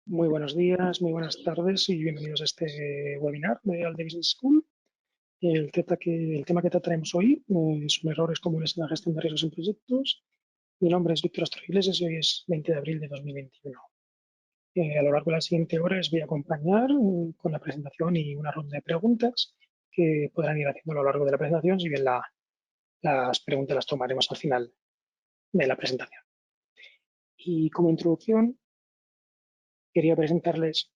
Muy buenos días, muy buenas tardes y bienvenidos a este webinar de Alde Business School. El tema que trataremos hoy son errores comunes en la gestión de riesgos en proyectos. Mi nombre es Víctor Astro Iglesias y hoy es 20 de abril de 2021. A lo largo de la siguiente hora os voy a acompañar con la presentación y una ronda de preguntas que podrán ir haciendo a lo largo de la presentación, si bien las preguntas las tomaremos al final de la presentación. Y como introducción, quería presentarles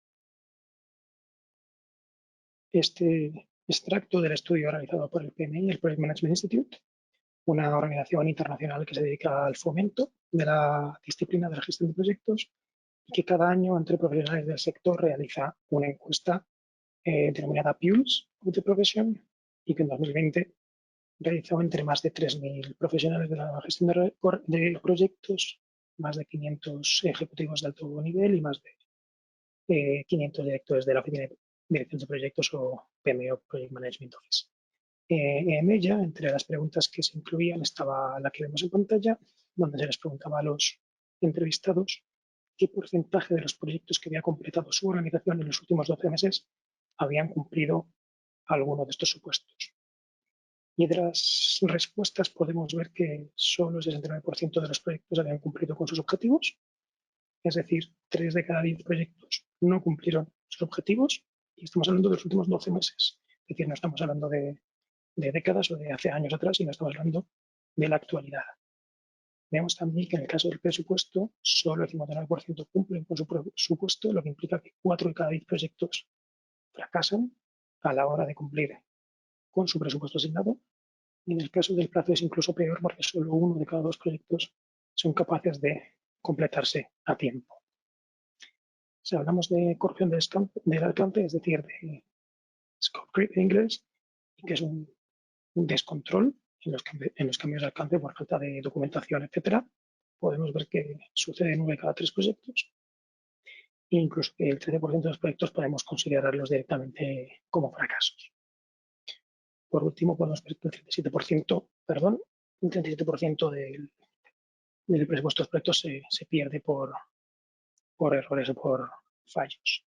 este extracto del estudio realizado por el PMI, el Project Management Institute, una organización internacional que se dedica al fomento de la disciplina de la gestión de proyectos y que cada año entre profesionales del sector realiza una encuesta denominada Pulse of the Profession y que en 2020 realizó entre más de 3.000 profesionales de la gestión de proyectos, más de 500 ejecutivos de alto nivel y más de 500 directores de la oficina de dirección de proyectos o PMO, Project Management Office. En ella, entre las preguntas que se incluían, estaba la que vemos en pantalla, donde se les preguntaba a los entrevistados qué porcentaje de los proyectos que había completado su organización en los últimos 12 meses habían cumplido alguno de estos supuestos. Y de las respuestas podemos ver que solo el 69% de los proyectos habían cumplido con sus objetivos, es decir, 3 de cada 10 proyectos no cumplieron sus objetivos y estamos hablando de los últimos 12 meses. Es decir, no estamos hablando de décadas o de hace años atrás, sino estamos hablando de la actualidad. Vemos también que en el caso del presupuesto, solo el 59% cumplen con su presupuesto, lo que implica que 4 de cada 10 proyectos fracasan a la hora de cumplir con su presupuesto asignado. Y en el caso del plazo es incluso peor porque solo 1 de cada 2 proyectos son capaces de completarse a tiempo. Si hablamos de corrupción del alcance, es decir, de scope creep en inglés, que es un descontrol en los cambios de alcance por falta de documentación, etcétera, podemos ver que sucede en 1 de cada 3 proyectos e incluso que el 13% de los proyectos podemos considerarlos directamente como fracasos. Por último, podemos ver que el 37% del presupuesto de los proyectos se pierde por errores o por fallos.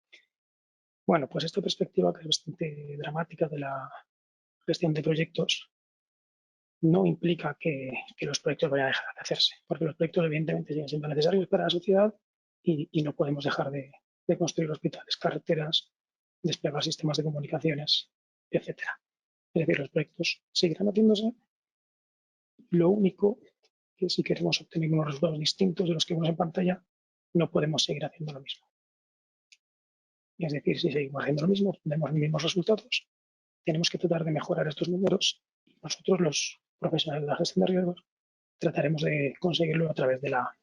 Bueno, pues esta perspectiva, que es bastante dramática de la gestión de proyectos, no implica que los proyectos vayan a dejar de hacerse, porque los proyectos evidentemente siguen siendo necesarios para la sociedad y no podemos dejar de construir hospitales, carreteras, desplegar sistemas de comunicaciones, etcétera. Es decir, los proyectos seguirán haciéndose. Lo único que si queremos obtener unos resultados distintos de los que vemos en pantalla, no podemos seguir haciendo lo mismo. Es decir, si seguimos haciendo lo mismo, tenemos los mismos resultados, tenemos que tratar de mejorar estos números y nosotros, los profesionales de la gestión de riesgos, trataremos de conseguirlo a través de la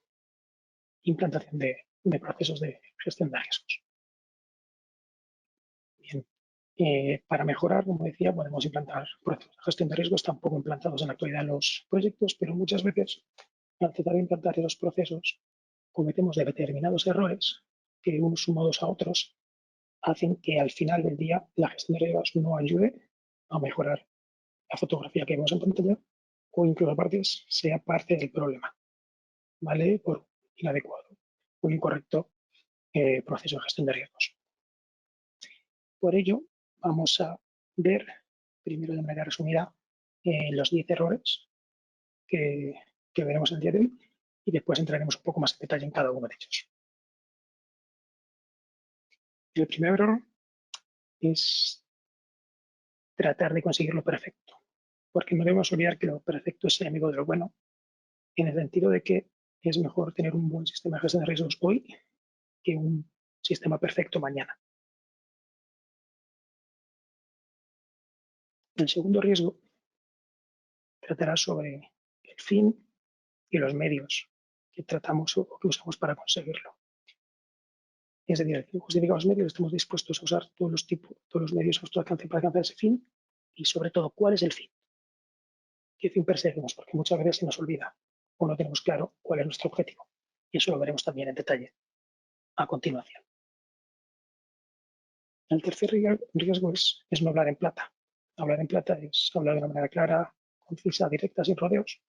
implantación de procesos de gestión de riesgos. Bien, para mejorar, como decía, podemos implantar procesos de gestión de riesgos tampoco implantados en la actualidad en los proyectos, pero muchas veces al tratar de implantar esos procesos cometemos determinados errores que unos sumados a otros hacen que al final del día la gestión de riesgos no ayude a mejorar la fotografía que vemos en pantalla o incluso a partes sea parte del problema, ¿vale? Por inadecuado o incorrecto proceso de gestión de riesgos. Por ello, vamos a ver primero de manera resumida los 10 errores que veremos el día de hoy y después entraremos un poco más en detalle en cada uno de ellos. El primer error es tratar de conseguir lo perfecto, porque no debemos olvidar que lo perfecto es enemigo de lo bueno, en el sentido de que es mejor tener un buen sistema de gestión de riesgos hoy que un sistema perfecto mañana. El segundo riesgo tratará sobre el fin y los medios que tratamos o que usamos para conseguirlo. Es decir, el fin justifica los medios, estamos dispuestos a usar todos los medios a nuestro alcance para alcanzar ese fin y sobre todo, ¿cuál es el fin? ¿Qué fin perseguimos? Porque muchas veces se nos olvida o no tenemos claro cuál es nuestro objetivo. Y eso lo veremos también en detalle a continuación. El tercer riesgo es no hablar en plata. Hablar en plata es hablar de una manera clara, concisa, directa, sin rodeos.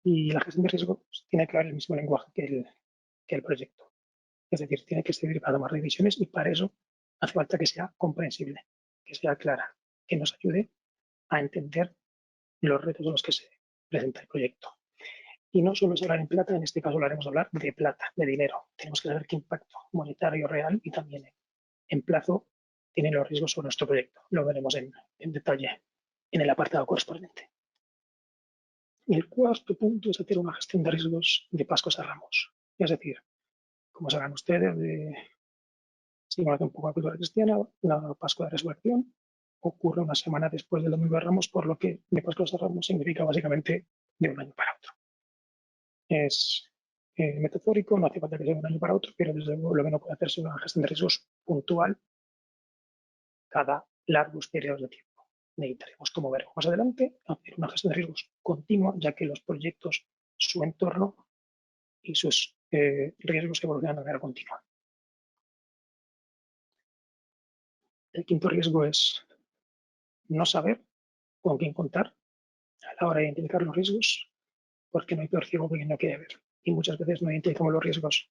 Y la gestión de riesgos tiene que hablar el mismo lenguaje que el proyecto. Es decir, tiene que servir para tomar decisiones y para eso hace falta que sea comprensible, que sea clara, que nos ayude a entender los retos a los que se presenta el proyecto. Y no solo es hablar en plata, en este caso hablaremos de hablar de plata, de dinero. Tenemos que saber qué impacto monetario real y también en plazo tienen los riesgos sobre nuestro proyecto. Lo veremos en detalle en el apartado correspondiente. Y el cuarto punto es hacer una gestión de riesgos de pascos a ramos. Es decir, como sabrán ustedes, si conocen un poco la cultura cristiana, la Pascua de Resurrección ocurre una semana después del Domingo de Ramos, por lo que de Pascua a Ramos significa básicamente de un año para otro. Es metafórico, no hace falta que sea de un año para otro, pero desde luego lo que no puede hacerse es una gestión de riesgos puntual cada largos periodos de tiempo. Necesitaremos, como veremos más adelante, hacer una gestión de riesgos continua, ya que los proyectos, su entorno y sus riesgos evolucionan de manera continua. El quinto riesgo es no saber con quién contar a la hora de identificar los riesgos, porque no hay peor ciego que quien no quiere ver. Y muchas veces no identificamos los riesgos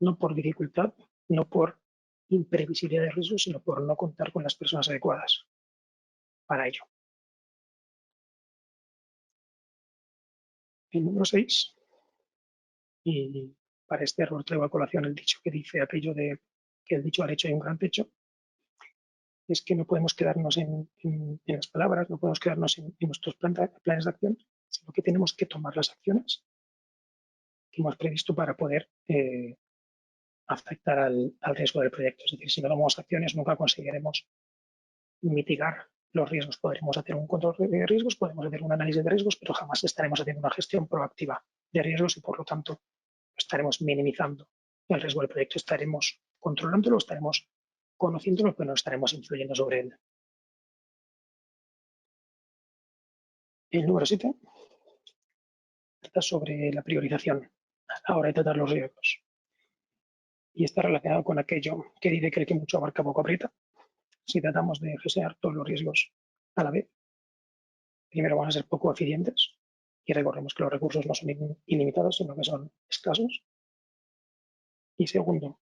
no por dificultad, no por imprevisibilidad de riesgos, sino por no contar con las personas adecuadas para ello. El número 6, y para este error traigo a colación el dicho que dice aquello de que el dicho al hecho hay un gran techo, es que no podemos quedarnos en las palabras, no podemos quedarnos en nuestros planes de acción, sino que tenemos que tomar las acciones que hemos previsto para poder afectar al riesgo del proyecto. Es decir, si no tomamos acciones, nunca conseguiremos mitigar los riesgos. Podremos hacer un control de riesgos, podemos hacer un análisis de riesgos, pero jamás estaremos haciendo una gestión proactiva de riesgos y, por lo tanto, estaremos minimizando el riesgo del proyecto. Estaremos controlándolo, estaremos conociéndolo, pero no estaremos influyendo sobre él. El número 7 trata sobre la priorización a la hora de tratar los riesgos. Y está relacionado con aquello que dice que el que mucho abarca poco aprieta. Si tratamos de gestionar todos los riesgos a la vez, primero vamos a ser poco eficientes y recordemos que los recursos no son ilimitados, sino que son escasos. Y segundo,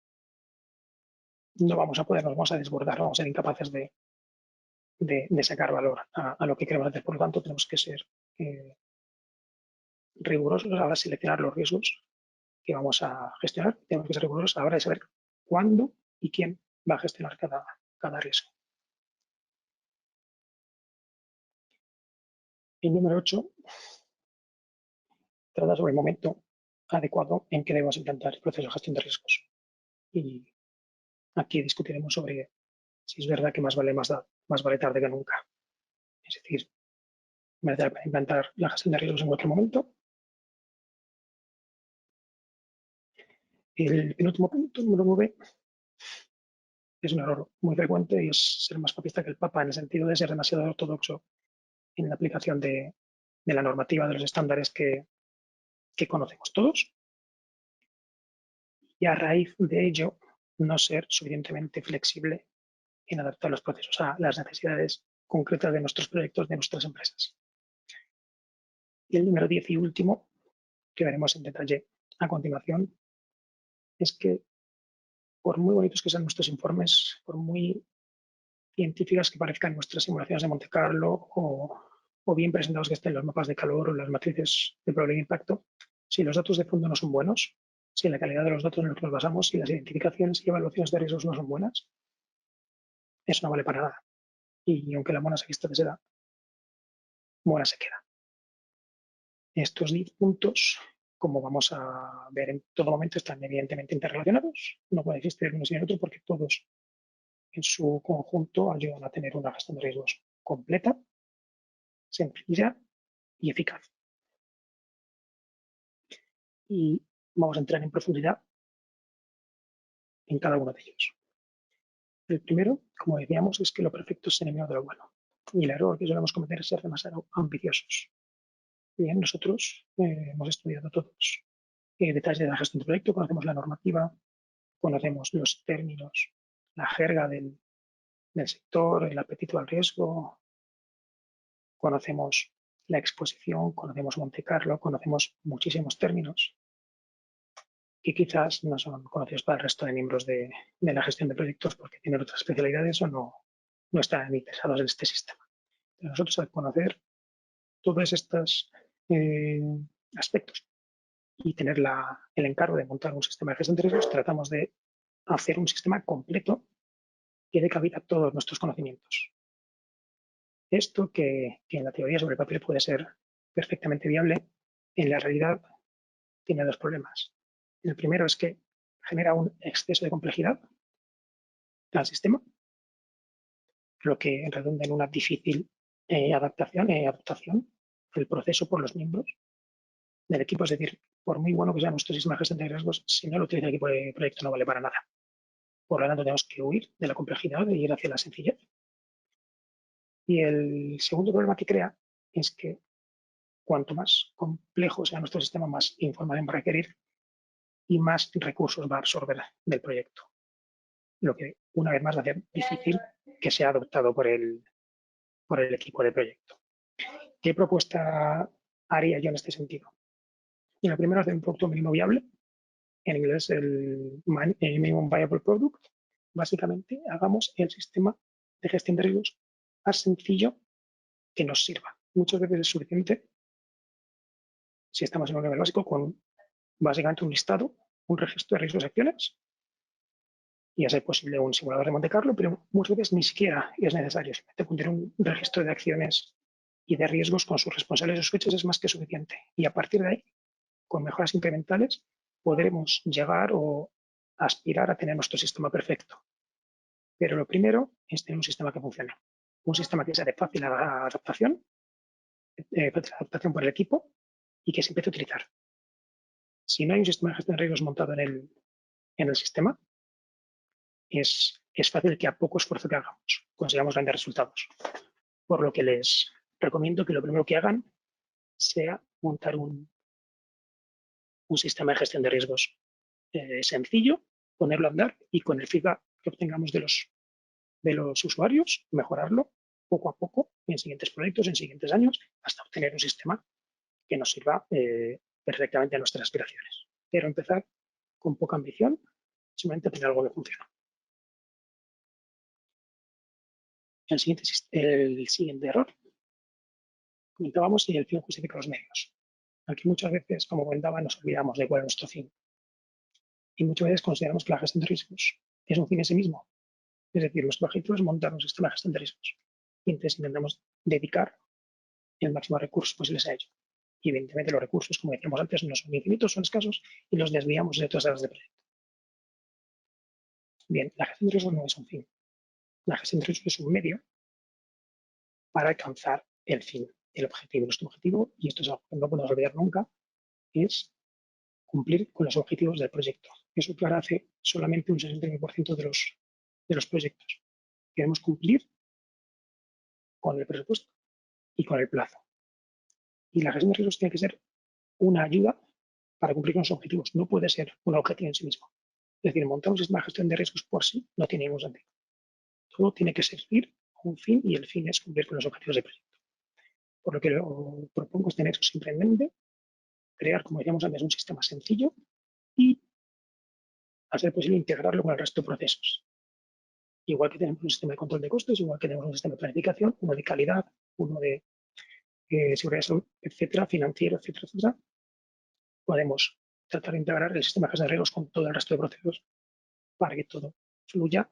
no vamos a poder, nos vamos a desbordar, vamos a ser incapaces de sacar valor a lo que queremos hacer. Por lo tanto, tenemos que ser rigurosos a la hora de seleccionar los riesgos que vamos a gestionar. Tenemos que ser rigurosos a la hora de saber cuándo y quién va a gestionar cada riesgo. El número 8 trata sobre el momento adecuado en que debemos implantar el proceso de gestión de riesgos. Y aquí discutiremos sobre si es verdad que más vale tarde que nunca. Es decir, merece la pena implantar la gestión de riesgos en cualquier momento. El penúltimo punto, número 9, es un error muy frecuente y es ser más papista que el Papa en el sentido de ser demasiado ortodoxo en la aplicación de la normativa, de los estándares que conocemos todos. Y a raíz de ello, no ser suficientemente flexible en adaptar los procesos a las necesidades concretas de nuestros proyectos, de nuestras empresas. Y el número 10 y último, que veremos en detalle a continuación, es que por muy bonitos que sean nuestros informes, por muy científicas que parezcan nuestras simulaciones de Monte Carlo o bien presentados que estén los mapas de calor o las matrices de probabilidad de impacto, si los datos de fondo no son buenos, si la calidad de los datos en los que nos basamos, si las identificaciones y evaluaciones de riesgos no son buenas, eso no vale para nada. Y aunque la mona se vista de seda, buena se queda. Estos 10 puntos, como vamos a ver en todo momento, están evidentemente interrelacionados. No puede existir uno sin el otro porque todos en su conjunto ayudan a tener una gestión de riesgos completa, sencilla y eficaz. Y vamos a entrar en profundidad en cada uno de ellos. El primero, como decíamos, es que lo perfecto es enemigo de lo bueno. Y el error que solemos cometer es ser demasiado ambiciosos. Bien, nosotros hemos estudiado todos detalles de la gestión de proyecto, conocemos la normativa, conocemos los términos, la jerga del sector, el apetito al riesgo, conocemos la exposición, conocemos Monte Carlo, conocemos muchísimos términos. que quizás no son conocidos para el resto de miembros de la gestión de proyectos porque tienen otras especialidades o no están interesados en este sistema. Pero nosotros, al conocer todos estos aspectos y tener el encargo de montar un sistema de gestión de riesgos, tratamos de hacer un sistema completo que dé cabida a todos nuestros conocimientos. Esto que en la teoría sobre el papel puede ser perfectamente viable, en la realidad tiene dos problemas. El primero es que genera un exceso de complejidad al sistema, lo que redunda en una difícil adaptación del proceso por los miembros del equipo. Es decir, por muy bueno que sea nuestro sistema de gestión de riesgos, si no lo utiliza el equipo de proyecto no vale para nada. Por lo tanto, tenemos que huir de la complejidad e ir hacia la sencillez. Y el segundo problema que crea es que cuanto más complejo sea nuestro sistema, más información va a requerir y más recursos va a absorber del proyecto. Lo que, una vez más, va a hacer difícil que sea adoptado por el equipo de proyecto. ¿Qué propuesta haría yo en este sentido? Y lo primero es hacer un producto mínimo viable, en inglés el Minimum Viable Product. Básicamente, hagamos el sistema de gestión de riesgos más sencillo que nos sirva. Muchas veces es suficiente, si estamos en un nivel básico, con básicamente un listado, un registro de riesgos y acciones, y a ser posible un simulador de Monte Carlo, pero muchas veces ni siquiera es necesario. Simplemente con tener un registro de acciones y de riesgos con sus responsables y sus fechas es más que suficiente. Y a partir de ahí, con mejoras incrementales, podremos llegar o aspirar a tener nuestro sistema perfecto. Pero lo primero es tener un sistema que funcione. Un sistema que sea de fácil adaptación por el equipo y que se empiece a utilizar. Si no hay un sistema de gestión de riesgos montado en el sistema, es fácil que a poco esfuerzo que hagamos consigamos grandes resultados. Por lo que les recomiendo que lo primero que hagan sea montar un sistema de gestión de riesgos sencillo, ponerlo a andar y con el feedback que obtengamos de los usuarios, mejorarlo poco a poco en siguientes proyectos, en siguientes años, hasta obtener un sistema que nos sirva perfectamente a nuestras aspiraciones. Pero empezar con poca ambición, simplemente tener algo que funcione. El siguiente error, comentábamos si el fin justifica los medios. Aquí muchas veces, como comentaba, nos olvidamos de cuál es nuestro fin. Y muchas veces consideramos que la gestión de riesgos es un fin en sí mismo. Es decir, nuestro objetivo es montar un sistema de gestión de riesgos. Y entonces intentamos dedicar el máximo de recursos posibles a ello. Y evidentemente los recursos, como decíamos antes, no son infinitos, son escasos y los desviamos de otras áreas de proyecto. Bien, la gestión de riesgos no es un fin. La gestión de riesgos es un medio para alcanzar el fin, el objetivo. Nuestro objetivo, y esto es algo que no podemos olvidar nunca, es cumplir con los objetivos del proyecto. Eso que ahora hace solamente un 69% de los proyectos. Queremos cumplir con el presupuesto y con el plazo. Y la gestión de riesgos tiene que ser una ayuda para cumplir con los objetivos. No puede ser un objetivo en sí mismo. Es decir, montar un sistema de gestión de riesgos por sí no tiene ningún sentido. Todo tiene que servir a un fin y el fin es cumplir con los objetivos del proyecto. Por lo que lo propongo es tener eso siempre en mente, crear, como decíamos antes, un sistema sencillo y, a ser posible, integrarlo con el resto de procesos. Igual que tenemos un sistema de control de costes, igual que tenemos un sistema de planificación, uno de calidad, uno de seguridad de salud, etcétera, financiero, etcétera, etcétera, podemos tratar de integrar el sistema de gestión de riesgos con todo el resto de procesos para que todo fluya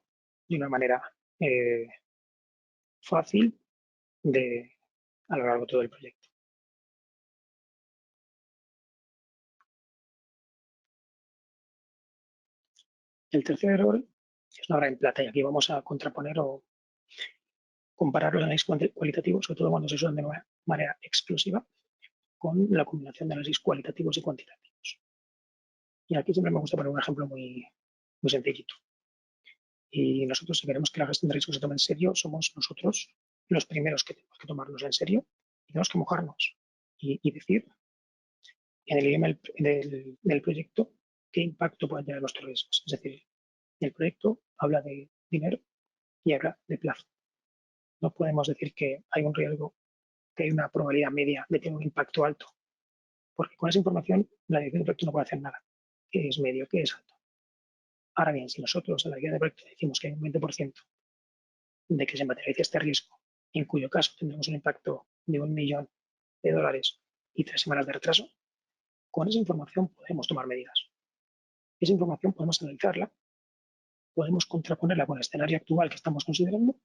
de una manera fácil a lo largo de todo el proyecto. El tercer error es una hora en plata y aquí vamos a contraponer o comparar los análisis cualitativos, sobre todo cuando se usan de manera exclusiva, con la combinación de análisis cualitativos y cuantitativos. Y aquí siempre me gusta poner un ejemplo muy, muy sencillito. Y nosotros, si queremos que la gestión de riesgos se tome en serio, somos nosotros los primeros que tenemos que tomarnos en serio y tenemos que mojarnos y decir en el idioma del proyecto qué impacto pueden tener nuestros riesgos. Es decir, el proyecto habla de dinero y habla de plazo. No podemos decir que hay un riesgo, que hay una probabilidad media de tener un impacto alto, porque con esa información la dirección del proyecto no puede hacer nada. qué es medio, qué es alto. Ahora bien, si nosotros en la guía de proyecto decimos que hay un 20% de que se materialice este riesgo, en cuyo caso tendremos un impacto de $1.000.000 y 3 semanas de retraso, con esa información podemos tomar medidas. Esa información podemos analizarla, podemos contraponerla con el escenario actual que estamos considerando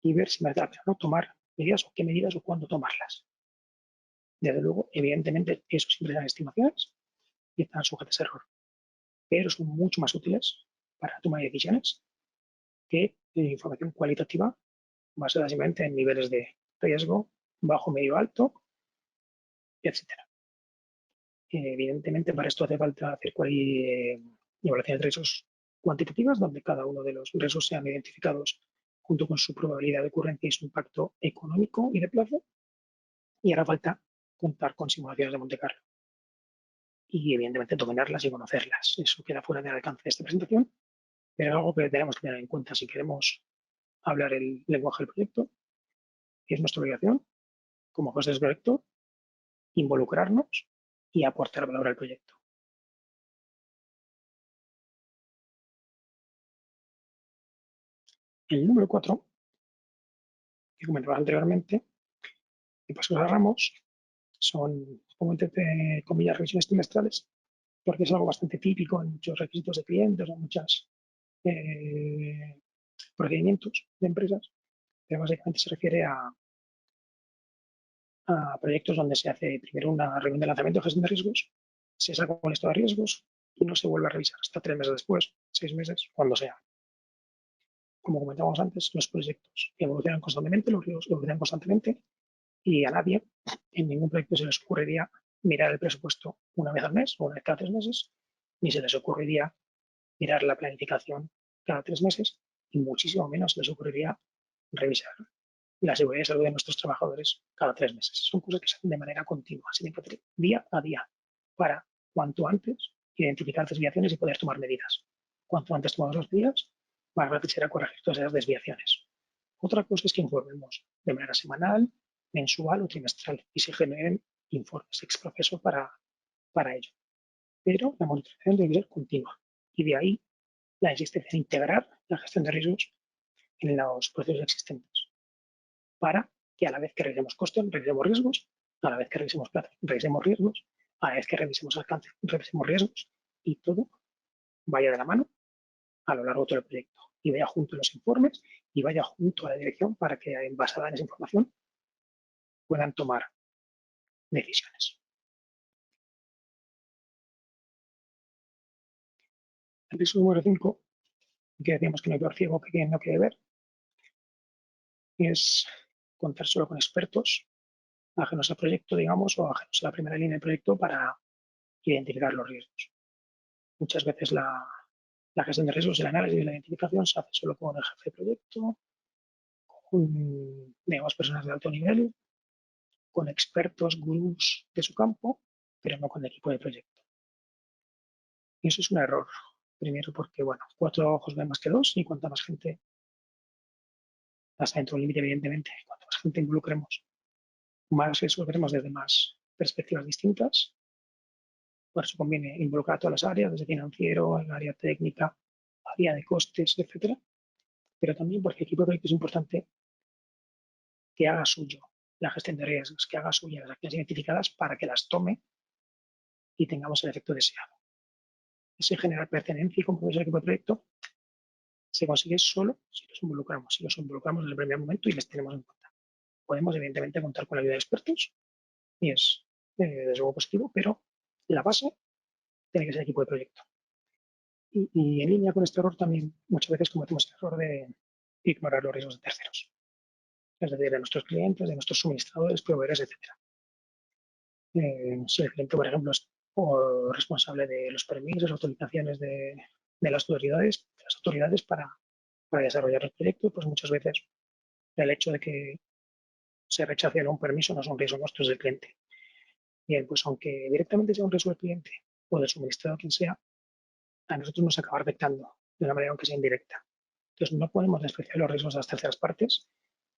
y ver si merece la pena no tomar medidas o qué medidas o cuándo tomarlas. Desde luego, evidentemente, eso siempre son estimaciones y están sujetas a error, pero son mucho más útiles para la toma de decisiones que información cualitativa basada simplemente en niveles de riesgo, bajo, medio, alto, etc. Evidentemente, para esto hace falta hacer evaluaciones de riesgos cuantitativas, donde cada uno de los riesgos sean identificados junto con su probabilidad de ocurrencia y su impacto económico y de plazo. Y hará falta contar con simulaciones de Monte Carlo. Y evidentemente dominarlas y conocerlas. Eso queda fuera del alcance de esta presentación, pero es algo que tenemos que tener en cuenta si queremos hablar el lenguaje del proyecto. Es nuestra obligación, como gestores del proyecto, involucrarnos y aportar valor al proyecto. El número 4, que comentaba anteriormente, y pasos a ramos, son, pongo entre comillas, revisiones trimestrales, porque es algo bastante típico en muchos requisitos de clientes o muchos procedimientos de empresas, pero básicamente se refiere a proyectos donde se hace primero una reunión de lanzamiento de gestión de riesgos, se saca un listado de riesgos y no se vuelve a revisar hasta 3 meses después, 6 meses, cuando sea. Como comentábamos antes, los proyectos evolucionan constantemente, los riesgos evolucionan constantemente y a nadie en ningún proyecto se les ocurriría mirar el presupuesto una vez al mes o una vez cada 3 meses, ni se les ocurriría mirar la planificación cada 3 meses y muchísimo menos se les ocurriría revisar la seguridad y salud de nuestros trabajadores cada 3 meses. Son cosas que se hacen de manera continua, se tienen que hacer día a día para cuanto antes identificar desviaciones y poder tomar medidas. Cuanto antes tomamos las medidas, más fácil será corregir todas esas desviaciones. Otra cosa es que informemos de manera semanal, mensual o trimestral y se generen informes ex profeso para ello. Pero la monitorización debe ser continua y de ahí la insistencia en integrar la gestión de riesgos en los procesos existentes para que a la vez que revisemos costes, revisemos riesgos, a la vez que revisemos plazos, revisemos riesgos, a la vez que revisemos alcance, revisemos riesgos y todo vaya de la mano a lo largo de todo el proyecto y vaya junto a los informes y vaya junto a la dirección para que, basada en esa información, puedan tomar decisiones. El riesgo número 5, que decíamos que no hay peor ciego que quien no quiere ver, es contar solo con expertos ajenos al proyecto, digamos, o ajenos a la primera línea del proyecto para identificar los riesgos. Muchas veces la gestión de riesgos, el análisis y la identificación se hace solo con el jefe de proyecto, con, digamos, personas de alto nivel, con expertos, gurús de su campo, pero no con el equipo de proyecto. Y eso es un error. Primero porque, bueno, 4 ojos ven más que 2 y cuanta más gente, hasta dentro del límite, evidentemente, cuanta más gente involucremos, más resolveremos desde más perspectivas distintas. Por eso conviene involucrar a todas las áreas, desde financiero, el área técnica, área de costes, etcétera. Pero también porque el equipo de proyecto es importante que haga suyo la gestión de riesgos, que haga suya las acciones identificadas para que las tome y tengamos el efecto deseado. Ese generar pertenencia y compromiso del equipo de proyecto se consigue solo si los involucramos desde el primer momento y les tenemos en cuenta. Podemos, evidentemente, contar con la ayuda de expertos y es, desde luego, positivo, pero la base tiene que ser el equipo de proyecto. Y en línea con este error también muchas veces cometemos el error de ignorar los riesgos de terceros, es decir, de nuestros clientes, de nuestros suministradores, proveedores, etc. Si el cliente, por ejemplo, es responsable de los permisos, autorizaciones de las autoridades para desarrollar el proyecto, pues muchas veces el hecho de que se rechace un permiso no es un riesgo nuestro, es del cliente. Bien, pues aunque directamente sea un riesgo del cliente o del suministrador, quien sea, a nosotros nos acaba afectando de una manera aunque sea indirecta. Entonces no podemos despreciar los riesgos de las terceras partes,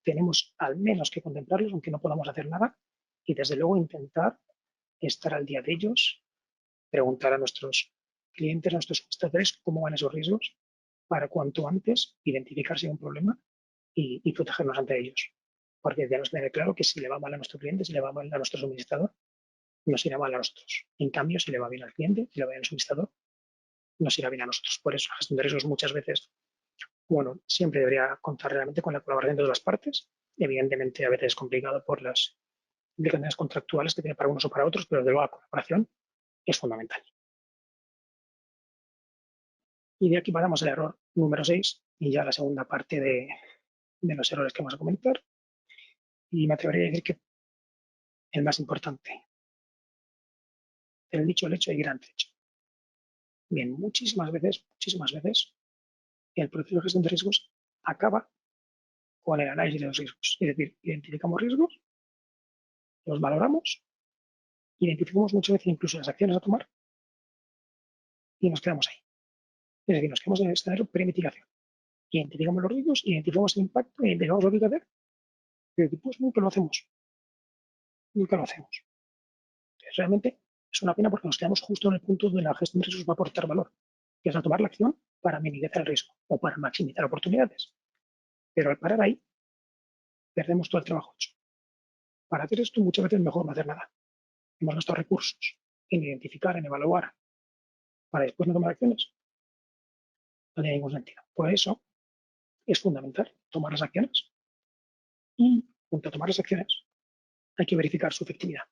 tenemos al menos que contemplarlos, aunque no podamos hacer nada, y desde luego intentar estar al día de ellos, preguntar a nuestros clientes, a nuestros suministradores, cómo van esos riesgos para cuanto antes identificar si hay un problema y protegernos ante ellos. Porque debemos tener claro que si le va mal a nuestro cliente, si le va mal a nuestro suministrador, nos irá mal a nosotros. En cambio, si le va bien al cliente, si le va bien al suministrador, nos irá bien a nosotros. Por eso la gestión de riesgos muchas veces, bueno, siempre debería contar realmente con la colaboración de todas las partes. Evidentemente, a veces es complicado por las implicaciones contractuales que tiene para unos o para otros, pero de luego la colaboración es fundamental. Y de aquí pasamos al error número 6 y ya la segunda parte de los errores que vamos a comentar. Y me atrevería a decir que el más importante. El dicho al hecho y gran trecho. Bien, muchísimas veces, el proceso de gestión de riesgos acaba con el análisis de los riesgos. Es decir, identificamos riesgos, los valoramos, identificamos muchas veces incluso las acciones a tomar y nos quedamos ahí. Es decir, nos quedamos en el escenario pre-mitigación. Identificamos los riesgos, identificamos el impacto, identificamos lo que hay que hacer, pero después nunca lo hacemos. Nunca lo hacemos. Entonces, realmente es una pena porque nos quedamos justo en el punto donde la gestión de riesgos va a aportar valor, que es a tomar la acción para minimizar el riesgo o para maximizar oportunidades. Pero al parar ahí, perdemos todo el trabajo hecho. Para hacer esto, muchas veces es mejor no hacer nada. Hemos gastado recursos en identificar, en evaluar, para después no tomar acciones. No tiene ningún sentido. Por eso es fundamental tomar las acciones y, junto a tomar las acciones, hay que verificar su efectividad.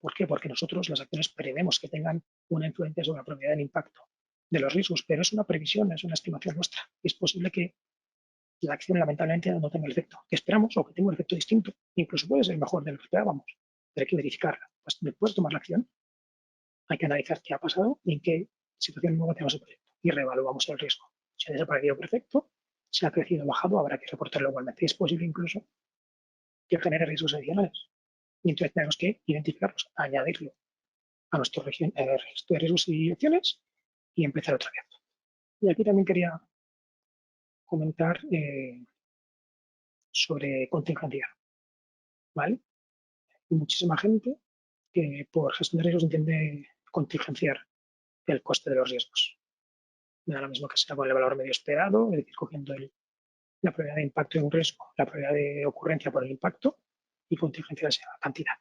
¿Por qué? Porque nosotros las acciones prevemos que tengan una influencia sobre la probabilidad del impacto de los riesgos, pero es una previsión, es una estimación nuestra. Es posible que la acción lamentablemente no tenga el efecto que esperamos o que tenga un efecto distinto. Incluso puede ser mejor de lo que esperábamos, pero hay que verificarla. Pues después de tomar la acción, hay que analizar qué ha pasado y en qué situación nueva tenemos el proyecto y reevaluamos el riesgo. Si ha desaparecido, perfecto. Si ha crecido o bajado, habrá que reportarlo igualmente. Es posible incluso que genere riesgos adicionales. Y entonces tenemos que identificarlos, añadirlo a nuestro registro de riesgos y acciones y empezar otra vez. Y aquí también quería comentar sobre contingencia. ¿Vale? Hay muchísima gente que por gestión de riesgos entiende contingenciar el coste de los riesgos. Me da lo mismo que sea con el valor medio esperado, es decir, cogiendo la probabilidad de impacto de un riesgo, la probabilidad de ocurrencia por el impacto y contingenciar esa cantidad.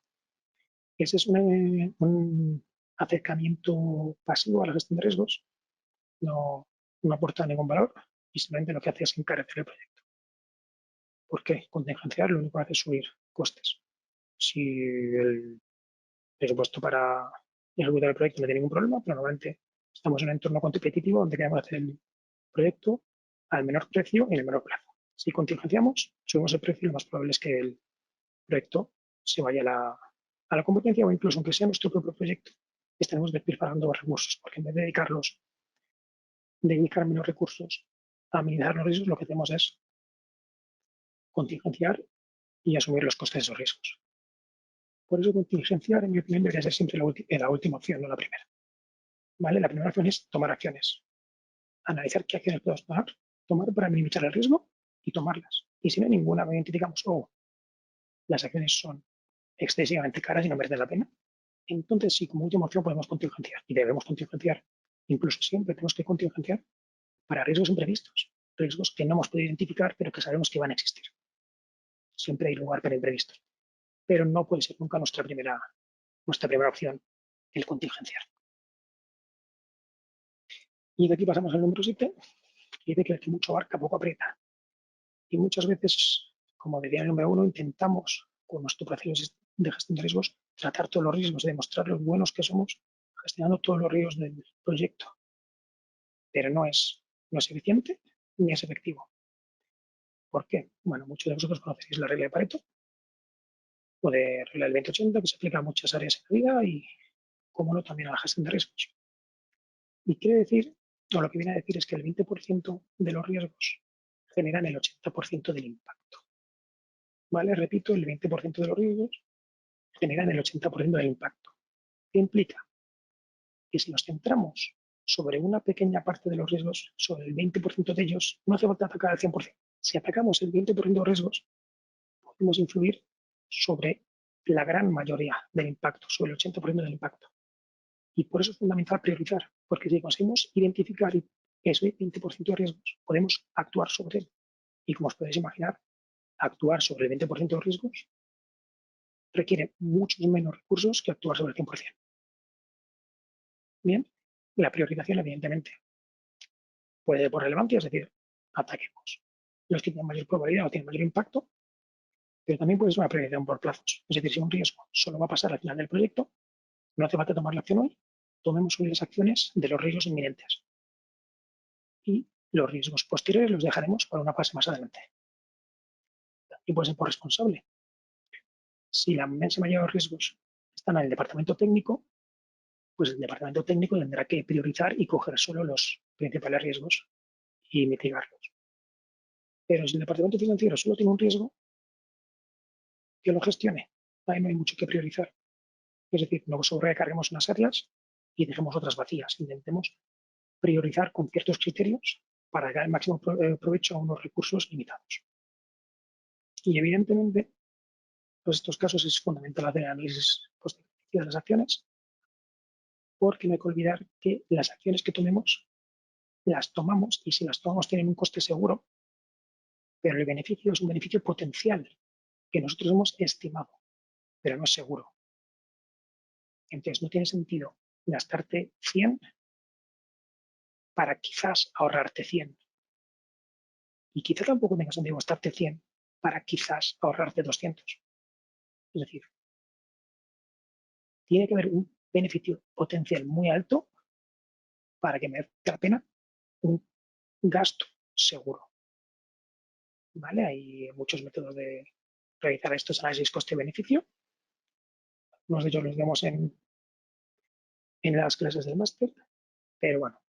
Ese es un acercamiento pasivo a la gestión de riesgos, no aporta ningún valor y simplemente lo que hace es encarecer el proyecto. ¿Por qué? Contingenciar lo único que hace es subir costes. Si el presupuesto para ejecutar el proyecto no tiene ningún problema, pero normalmente estamos en un entorno competitivo donde queremos hacer el proyecto al menor precio y en el menor plazo. Si contingenciamos, subimos el precio y lo más probable es que el proyecto se vaya a la competencia o incluso aunque sea nuestro propio proyecto, estaremos despilfarrando recursos, porque en vez de dedicar menos recursos a minimizar los riesgos, lo que hacemos es contingenciar y asumir los costes de esos riesgos. Por eso contingenciar, en mi opinión, debería ser siempre la última opción, no la primera. ¿Vale? La primera opción es tomar acciones. Analizar qué acciones podemos tomar para minimizar el riesgo y tomarlas. Y si no hay ninguna, identificamos, las acciones son excesivamente caras y no merecen la pena, entonces sí, como última opción podemos contingenciar y debemos contingenciar. Incluso siempre tenemos que contingenciar para riesgos imprevistos, riesgos que no hemos podido identificar pero que sabemos que van a existir. Siempre hay lugar para imprevistos, pero no puede ser nunca nuestra primera opción el contingenciar. Y de aquí pasamos al número 7, que dice que el que mucho abarca poco aprieta. Y muchas veces, como decía el número 1, intentamos con nuestro proceso de gestión de riesgos tratar todos los riesgos y demostrar los buenos que somos gestionando todos los riesgos del proyecto. Pero no es eficiente ni es efectivo. ¿Por qué? Bueno, muchos de vosotros conocéis la regla de Pareto o de regla del 20-80 que se aplica a muchas áreas en la vida y, como no, también a la gestión de riesgos. Y quiere decir, o lo que viene a decir es que el 20% de los riesgos generan el 80% del impacto. ¿Vale? Repito, el 20% de los riesgos generan el 80% del impacto. ¿Qué implica? Que si nos centramos sobre una pequeña parte de los riesgos, sobre el 20% de ellos, no hace falta atacar al 100%. Si atacamos el 20% de riesgos, podemos influir sobre la gran mayoría del impacto, sobre el 80% del impacto. Y por eso es fundamental priorizar. Porque si conseguimos identificar ese 20% de riesgos, podemos actuar sobre él. Y como os podéis imaginar, actuar sobre el 20% de riesgos requiere muchos menos recursos que actuar sobre el 100%. Bien, la priorización, evidentemente, puede ser por relevancia, es decir, ataquemos los que tienen mayor probabilidad o tienen mayor impacto, pero también puede ser una priorización por plazos. Es decir, si un riesgo solo va a pasar al final del proyecto, no hace falta tomar la acción hoy, tomemos hoy las acciones de los riesgos inminentes. Y los riesgos posteriores los dejaremos para una fase más adelante. Y puede ser por responsable. Si la inmensa mayoría de los riesgos están en el departamento técnico, pues el departamento técnico tendrá que priorizar y coger solo los principales riesgos y mitigarlos. Pero si el departamento financiero solo tiene un riesgo, que lo gestione. Ahí no hay mucho que priorizar. Es decir, no sobrecarguemos unas áreas y dejemos otras vacías. Intentemos priorizar con ciertos criterios para dar el máximo provecho a unos recursos limitados. Y evidentemente, en todos estos casos es fundamental hacer análisis coste-beneficio de las acciones, porque no hay que olvidar que las acciones que tomemos las tomamos y si las tomamos tienen un coste seguro, pero el beneficio es un beneficio potencial que nosotros hemos estimado, pero no es seguro. Entonces no tiene sentido gastarte 100 para quizás ahorrarte 100. Y quizá tampoco tenga sentido gastarte 100 para quizás ahorrarte 200. Es decir, tiene que haber un beneficio potencial muy alto para que merezca la pena un gasto seguro. ¿Vale? Hay muchos métodos de realizar estos análisis coste-beneficio. Unos de ellos los vemos en las clases del máster, pero bueno,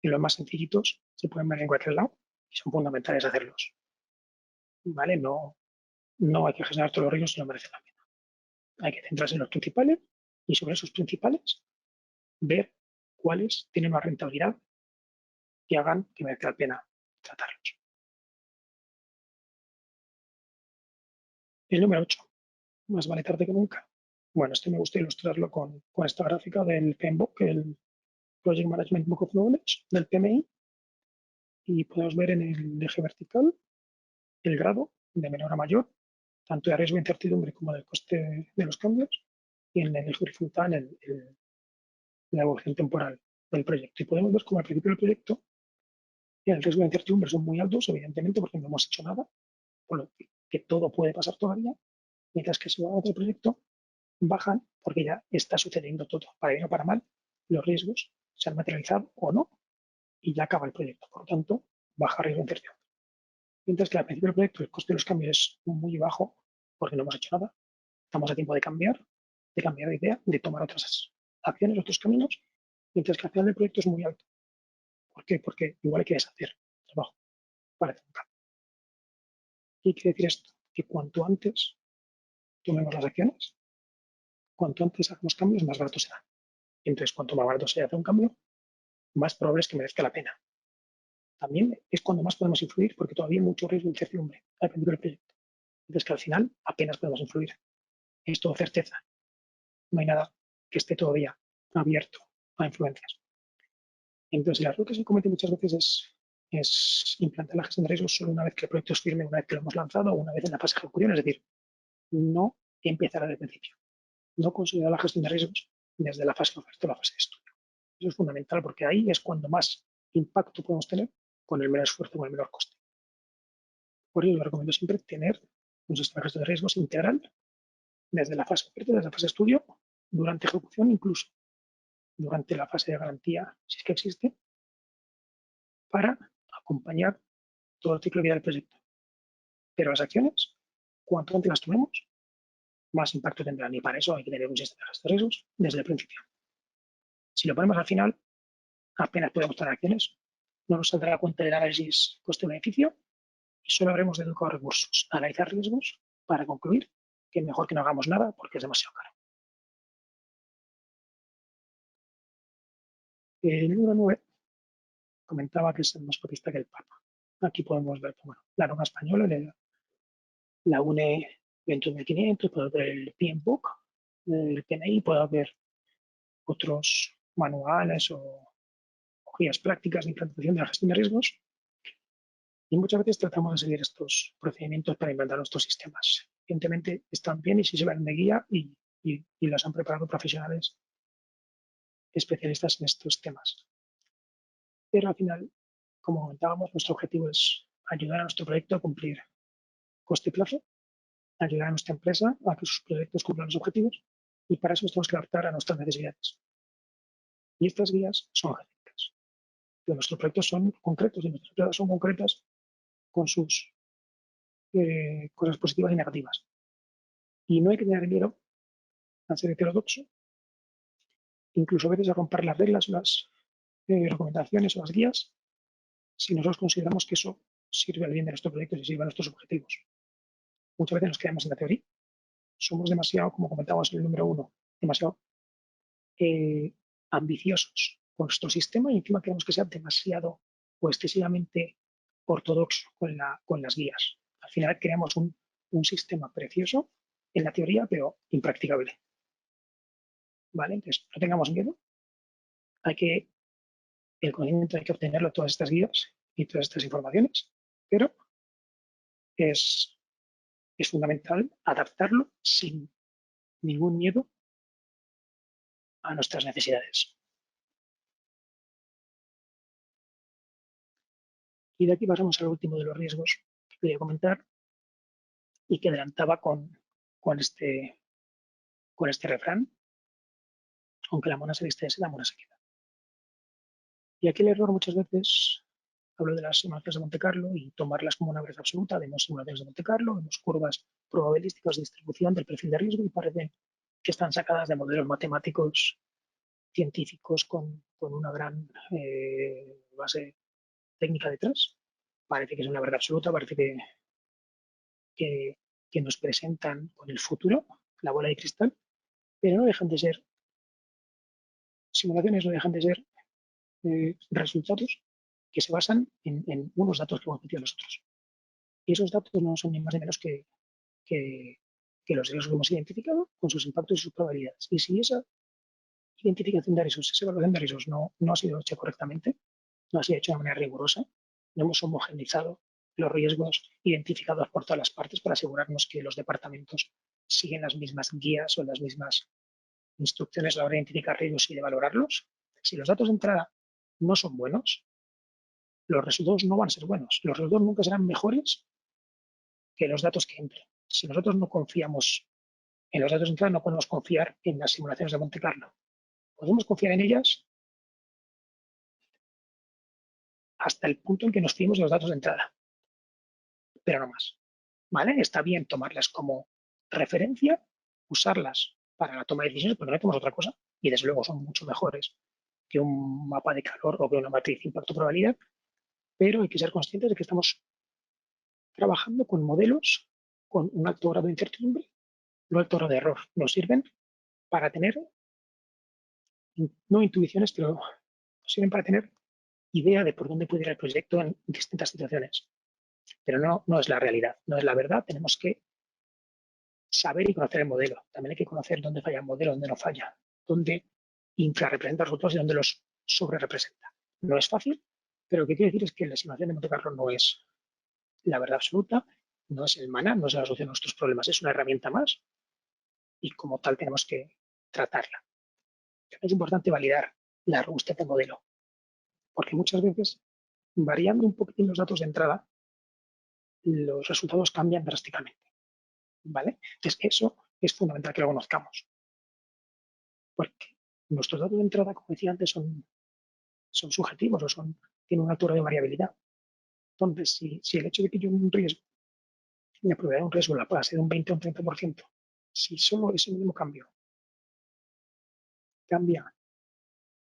en los más sencillitos se pueden ver en cualquier lado y son fundamentales hacerlos. ¿Vale? No hay que gestionar todos los riesgos si no merece la pena. Hay que centrarse en los principales y sobre esos principales ver cuáles tienen una rentabilidad que hagan que merezca la pena tratarlos. El número 8, más vale tarde que nunca. Bueno, este me gusta ilustrarlo con esta gráfica del PMBOK, el Project Management Book of Knowledge del PMI, y podemos ver en el eje vertical el grado de menor a mayor, tanto de riesgo e incertidumbre como del coste de los cambios, y en el eje horizontal la evolución temporal del proyecto. Y podemos ver cómo al principio del proyecto el riesgo de incertidumbre son muy altos, evidentemente, porque no hemos hecho nada, por lo que todo puede pasar todavía, mientras que si va a otro proyecto, bajan porque ya está sucediendo todo, para bien o para mal, los riesgos se han materializado o no, y ya acaba el proyecto. Por lo tanto, baja riesgo de incertidumbre. Mientras que al principio del proyecto el coste de los cambios es muy bajo, porque no hemos hecho nada, estamos a tiempo de cambiar de idea, de tomar otras acciones, otros caminos, mientras que al final del proyecto es muy alto. ¿Por qué? Porque igual hay que deshacer trabajo para hacer un cambio. ¿Qué quiere decir esto? Que cuanto antes tomemos las acciones, cuanto antes hagamos cambios, más barato será. Entonces, cuanto más barato sea hacer un cambio, más probable es que merezca la pena. También es cuando más podemos influir, porque todavía hay mucho riesgo de incertidumbre al principio del proyecto. Entonces, que al final apenas podemos influir. Es todo certeza. No hay nada que esté todavía abierto a influencias. Entonces, el error que se comete muchas veces es implantar la gestión de riesgos solo una vez que el proyecto es firme, una vez que lo hemos lanzado o una vez en la fase de ejecución. Es decir, no empezar desde el principio. No considerar la gestión de riesgos desde la fase de oferta o la fase de estudio. Eso es fundamental porque ahí es cuando más impacto podemos tener con el menor esfuerzo, con el menor coste. Por ello, les recomiendo siempre tener un sistema de gestión de riesgos integral desde la fase de oferta, desde la fase de estudio, durante ejecución, incluso durante la fase de garantía, si es que existe, para acompañar todo el ciclo de vida del proyecto. Pero las acciones, cuanto antes las tomemos, más impacto tendrán. Y para eso hay que tener un sistema de gestión de riesgos desde el principio. Si lo ponemos al final, apenas podemos tomar acciones, no nos saldrá cuenta del análisis coste-beneficio y solo habremos dedicado recursos a analizar riesgos para concluir que es mejor que no hagamos nada porque es demasiado caro. El número 9 comentaba que es el más copista que el Papa. Aquí podemos ver bueno, la norma española, la UNE 21500, puede ver el PMBOK, el PNI, puede haber otros manuales o metodologías prácticas de implantación de la gestión de riesgos y muchas veces tratamos de seguir estos procedimientos para implantar nuestros sistemas. Evidentemente están bien y si se van de guía y los han preparado profesionales especialistas en estos temas. Pero al final, como comentábamos, nuestro objetivo es ayudar a nuestro proyecto a cumplir coste y plazo, ayudar a nuestra empresa a que sus proyectos cumplan los objetivos y para eso tenemos que adaptar a nuestras necesidades. Y estas guías son genéricas. Nuestros proyectos son concretos y nuestras empresas son concretas con sus cosas positivas y negativas. Y no hay que tener miedo a ser heterodoxo, incluso a veces a romper las reglas, las recomendaciones o las guías, si nosotros consideramos que eso sirve al bien de nuestros proyectos y sirve a nuestros objetivos. Muchas veces nos quedamos en la teoría. Somos demasiado, como comentábamos en el número 1, demasiado ambiciosos con nuestro sistema y encima queremos que sea demasiado o excesivamente ortodoxo con las guías. Al final creamos un sistema precioso en la teoría, pero impracticable. ¿Vale? Entonces, no tengamos miedo. El conocimiento hay que obtenerlo, todas estas guías y todas estas informaciones, pero es fundamental adaptarlo sin ningún miedo a nuestras necesidades. Y de aquí pasamos al último de los riesgos que quería comentar y que adelantaba con este refrán, aunque la mona se viste de seda, mona se queda. Y aquí el error muchas veces, hablo de las simulaciones de Monte Carlo y tomarlas como una verdad absoluta, vemos simulaciones de Monte Carlo, vemos curvas probabilísticas de distribución del perfil de riesgo y parece que están sacadas de modelos matemáticos científicos con una gran base técnica detrás. Parece que es una verdad absoluta, parece que nos presentan con el futuro, la bola de cristal, pero no dejan de ser simulaciones, no dejan de ser resultados que se basan en unos datos que hemos metido nosotros. Y esos datos no son ni más ni menos que los riesgos que hemos identificado con sus impactos y sus probabilidades. Y si esa identificación de riesgos, esa evaluación de riesgos no ha sido hecha correctamente, no ha sido hecha de manera rigurosa, no hemos homogeneizado los riesgos identificados por todas las partes para asegurarnos que los departamentos siguen las mismas guías o las mismas instrucciones a la hora de identificar riesgos y de valorarlos. Si los datos de entrada no son buenos, los resultados no van a ser buenos. Los resultados nunca serán mejores que los datos que entren. Si nosotros no confiamos en los datos de entrada, no podemos confiar en las simulaciones de Monte Carlo. Podemos confiar en ellas hasta el punto en que nos fiemos de los datos de entrada, pero no más. ¿Vale? Está bien tomarlas como referencia, usarlas para la toma de decisiones, porque no hacemos otra cosa, y desde luego son mucho mejores que un mapa de calor o que una matriz de impacto-probabilidad, pero hay que ser conscientes de que estamos trabajando con modelos con un alto grado de incertidumbre, un alto grado de error. Nos sirven para tener, no intuiciones, pero nos sirven para tener idea de por dónde puede ir el proyecto en distintas situaciones. Pero no es la realidad, no es la verdad. Tenemos que saber y conocer el modelo. También hay que conocer dónde falla el modelo, dónde no falla, dónde infrarrepresenta los resultados y dónde los sobrerepresenta. No es fácil, pero lo que quiero decir es que la estimación de Monte Carlo no es la verdad absoluta, no es el maná, no es la solución a nuestros problemas, es una herramienta más y como tal tenemos que tratarla. Es importante validar la robustez del modelo, porque muchas veces, variando un poquitín los datos de entrada, los resultados cambian drásticamente. ¿Vale? Entonces, eso es fundamental que lo conozcamos, porque nuestros datos de entrada, como decía antes, son subjetivos o tienen una altura de variabilidad. Entonces, si el hecho de que yo un riesgo, la probabilidad de un riesgo la pueda ser de un 20 o un 30%, si solo ese mismo cambio cambia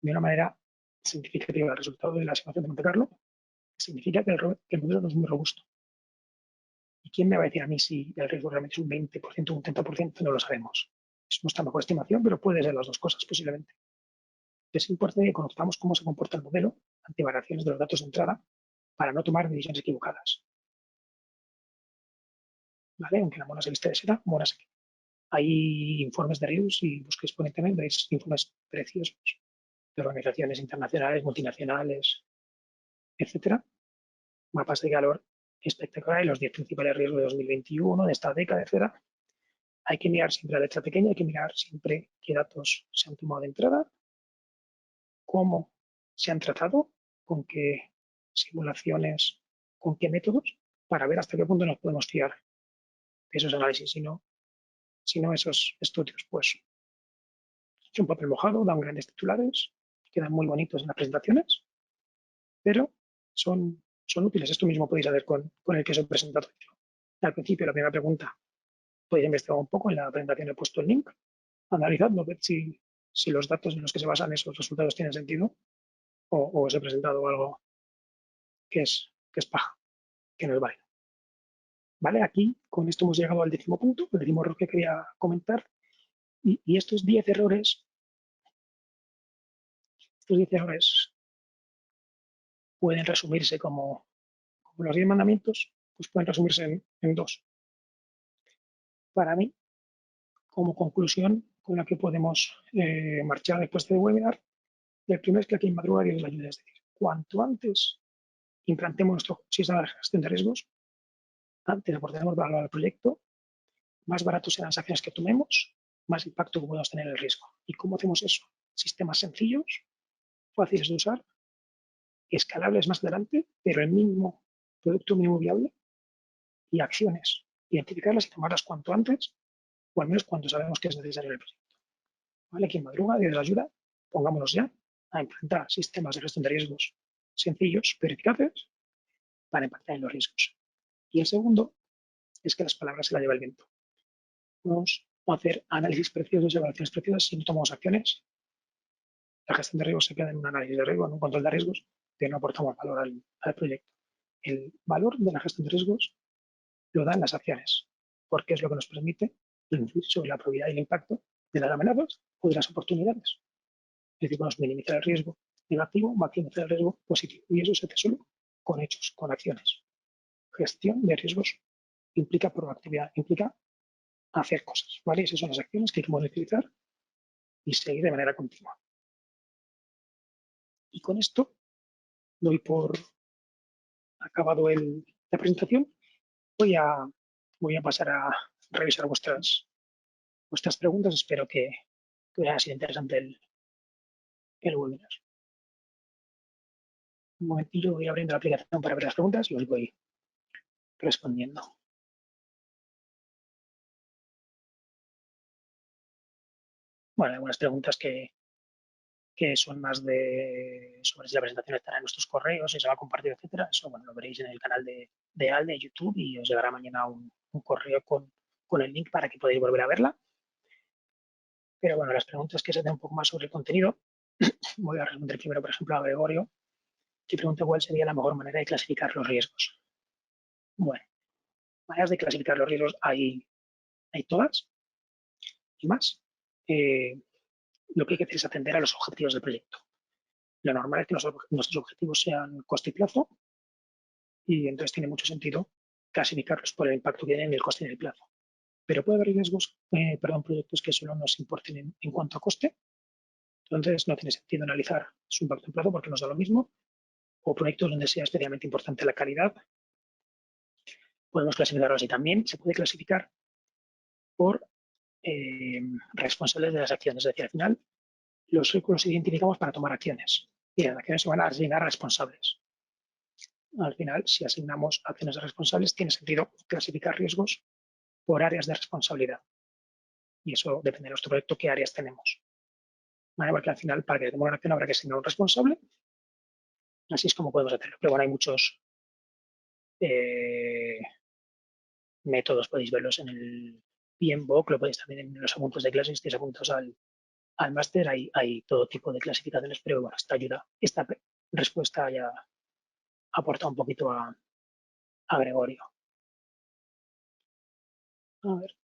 de una manera significativa el resultado de la simulación de Monte Carlo, significa que el modelo no es muy robusto. ¿Y quién me va a decir a mí si el riesgo realmente es un 20% o un 30%? No lo sabemos. Es nuestra mejor estimación, pero puede ser las dos cosas posiblemente. Es importante que conozcamos cómo se comporta el modelo ante variaciones de los datos de entrada para no tomar decisiones equivocadas. ¿Vale? Aunque la mona se viste de seda, mona se queda. Hay informes de riesgos, si busquéis por internet, veis informes preciosos de organizaciones internacionales, multinacionales, etcétera. Mapas de calor espectaculares, los 10 principales riesgos de 2021, de esta década, etcétera. Hay que mirar siempre la letra pequeña, hay que mirar siempre qué datos se han tomado de entrada, cómo se han tratado, con qué simulaciones, con qué métodos, para ver hasta qué punto nos podemos fiar de esos análisis. Si no esos estudios, pues es un papel mojado, dan grandes titulares, quedan muy bonitos en las presentaciones, pero son útiles. Esto mismo podéis hacer con el que os he presentado. Al principio, la primera pregunta, podéis investigar un poco, en la presentación he puesto el link, analizadlo, ver si los datos en los que se basan esos resultados tienen sentido o os he presentado algo que es paja, que no es válido. ¿Vale? Aquí, con esto hemos llegado al 10.º punto, el 10.º error que quería comentar, y estos 10 errores pueden resumirse como los 10 mandamientos, pues pueden resumirse en dos. Para mí, como conclusión con la que podemos marchar después de este webinar, el primero es que aquí hay madrugar y Dios la ayuda. Es decir, cuanto antes implantemos nuestro sistema de gestión de riesgos, antes aportemos valor al proyecto, más baratos serán las acciones que tomemos, más impacto podemos tener en el riesgo. ¿Y cómo hacemos eso? Sistemas sencillos, fáciles de usar, escalables más adelante, pero el mínimo producto mínimo viable, y acciones, identificarlas y tomarlas cuanto antes, o al menos cuando sabemos que es necesario el proyecto. ¿Vale? Quien madruga, Dios ayuda, pongámonos ya a implantar sistemas de gestión de riesgos sencillos, pero eficaces, para impactar en los riesgos. Y el segundo es que las palabras se las lleva el viento. Vamos a hacer análisis preciosos y evaluaciones preciosas si no tomamos acciones. La gestión de riesgos se queda en un análisis de riesgo, en un control de riesgos, pero no aportamos valor al proyecto. El valor de la gestión de riesgos lo dan las acciones, porque es lo que nos permite influir sobre la probabilidad y el impacto de las amenazas o de las oportunidades. Es decir, podemos minimizar el riesgo negativo, maximizar el riesgo positivo. Y eso se hace solo con hechos, con acciones. Gestión de riesgos implica proactividad, implica hacer cosas, ¿vale? Esas son las acciones que hay que monitorizar y seguir de manera continua. Y con esto doy por acabado la presentación. Voy a pasar a revisar vuestras preguntas. Espero que haya sido interesante el webinar. Un momentillo, voy abriendo la aplicación para ver las preguntas y os voy respondiendo. Bueno, algunas preguntas que son más sobre si la presentación estará en nuestros correos, si se va a compartir, etcétera. Eso, bueno, lo veréis en el canal de ALDE de YouTube y os llegará mañana un correo con el link para que podáis volver a verla. Pero bueno, las preguntas que se den un poco más sobre el contenido, voy a responder primero, por ejemplo, a Gregorio, que pregunta cuál sería la mejor manera de clasificar los riesgos. Bueno, maneras de clasificar los riesgos hay todas y más. Lo que hay que hacer es atender a los objetivos del proyecto. Lo normal es que nuestros objetivos sean coste y plazo, y entonces tiene mucho sentido clasificarlos por el impacto que tienen en el coste y en el plazo. Pero puede haber proyectos que solo nos importen en cuanto a coste, entonces no tiene sentido analizar su impacto en plazo porque nos da lo mismo, o proyectos donde sea especialmente importante la calidad. Podemos clasificarlo así también. Se puede clasificar por responsables de las acciones, es decir, al final los círculos identificamos para tomar acciones y las acciones se van a asignar a responsables. Al final, si asignamos acciones a responsables, tiene sentido clasificar riesgos por áreas de responsabilidad. Y eso depende de nuestro proyecto, qué áreas tenemos. ¿Vale? Porque al final, para que tengamos una acción, habrá que asignar un responsable. Así es como podemos hacerlo. Pero bueno, hay muchos métodos, podéis verlos en el PMBOK, lo podéis también en los apuntes de clase, si estáis apuntados al máster, hay todo tipo de clasificaciones, pero bueno, esta respuesta ya aporta un poquito a Gregorio. A ver.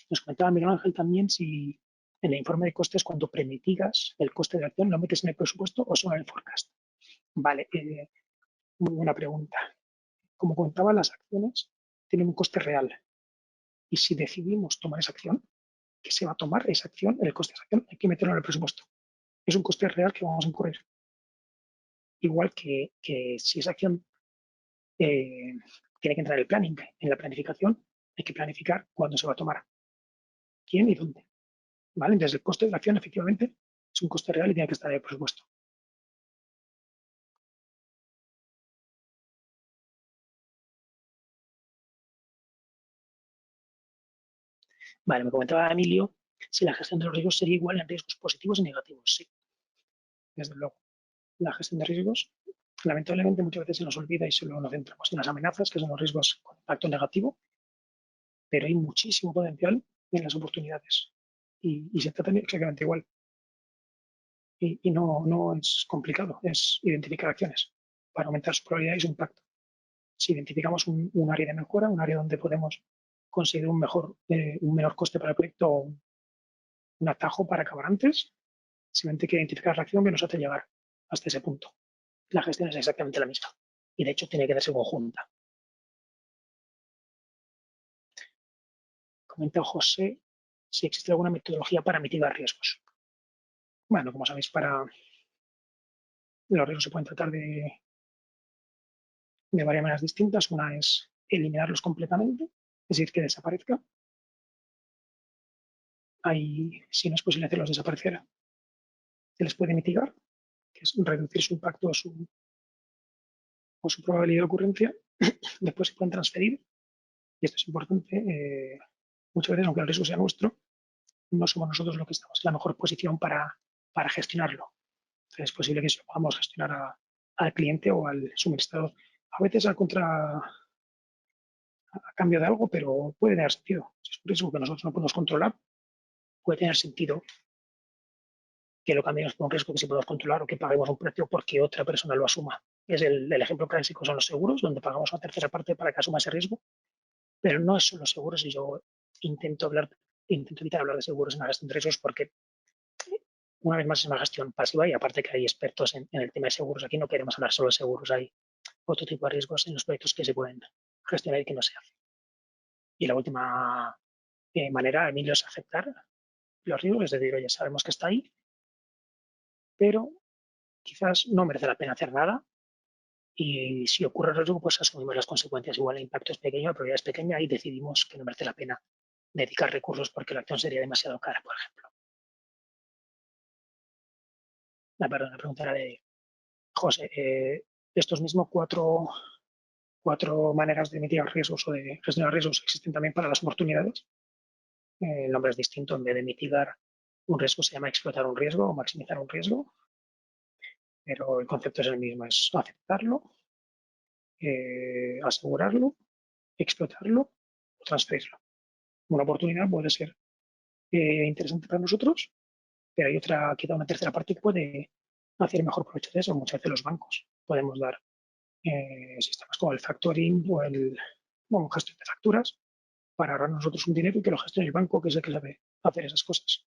Nos comentaba Miguel Ángel también si en el informe de costes, cuando premitigas el coste de la acción, ¿lo metes en el presupuesto o solo en el forecast? Vale, muy buena pregunta. Como contaba, las acciones tienen un coste real. Y si decidimos tomar esa acción, que se va a tomar esa acción, el coste de esa acción, hay que meterlo en el presupuesto. es un coste real que vamos a incurrir. Igual que si esa acción tiene que entrar en el planning, en la planificación, hay que planificar cuándo se va a tomar, quién y dónde. ¿Vale? Entonces, el coste de la acción, efectivamente, es un coste real y tiene que estar en el presupuesto. Vale, me comentaba Emilio si la gestión de los riesgos sería igual en riesgos positivos y negativos. Sí, desde luego. La gestión de riesgos, lamentablemente, muchas veces se nos olvida y solo nos centramos en las amenazas, que son los riesgos con impacto negativo, pero hay muchísimo potencial en las oportunidades. Y se trata exactamente igual. Y no es complicado, es identificar acciones para aumentar su probabilidad y su impacto. Si identificamos un área de mejora, un área donde podemos conseguir un menor coste para el proyecto o un atajo para acabar antes, simplemente hay que identificar la acción que nos hace llegar hasta ese punto. La gestión es exactamente la misma y de hecho tiene que darse conjunta. Comenta José si existe alguna metodología para mitigar riesgos. Bueno, como sabéis, los riesgos se pueden tratar de varias maneras distintas. Una es eliminarlos completamente, es decir, que desaparezca. Si no es posible hacerlos desaparecer, se les puede mitigar, que es reducir su impacto o su probabilidad de ocurrencia. Después se pueden transferir, y esto es importante, muchas veces, aunque el riesgo sea nuestro, no somos nosotros los que estamos en la mejor posición para gestionarlo. Entonces, es posible que se lo podamos gestionar al cliente o al suministrador. A veces a cambio de algo, pero puede tener sentido. Si es un riesgo que nosotros no podemos controlar, puede tener sentido que lo cambiemos por un riesgo que sí podemos controlar o que paguemos un precio porque otra persona lo asuma. Es el ejemplo clásico son los seguros, donde pagamos una tercera parte para que asuma ese riesgo, pero no es solo seguros y yo intento evitar hablar de seguros en la gestión de riesgos porque una vez más es una gestión pasiva y aparte que hay expertos en el tema de seguros, aquí no queremos hablar solo de seguros, hay otro tipo de riesgos en los proyectos que se pueden gestionar y que no se hacen. Y la última manera, Emilio, es aceptar los riesgos, es decir, oye, sabemos que está ahí, pero quizás no merece la pena hacer nada y si ocurre el riesgo, pues asumimos las consecuencias. Igual el impacto es pequeño, la probabilidad es pequeña y decidimos que no merece la pena dedicar recursos porque la acción sería demasiado cara, por ejemplo. La pregunta era de José. Estos mismos cuatro maneras de mitigar riesgos o de gestionar riesgos existen también para las oportunidades. El nombre es distinto. En vez de mitigar un riesgo se llama explotar un riesgo o maximizar un riesgo, pero el concepto es el mismo, es aceptarlo, asegurarlo, explotarlo o transferirlo. Una oportunidad puede ser interesante para nosotros, pero hay quizá una tercera parte que puede hacer mejor provecho de eso. Muchas veces los bancos podemos dar sistemas como el factoring o gestión de facturas para ahorrar nosotros un dinero y que lo gestione el banco, que es el que sabe hacer esas cosas.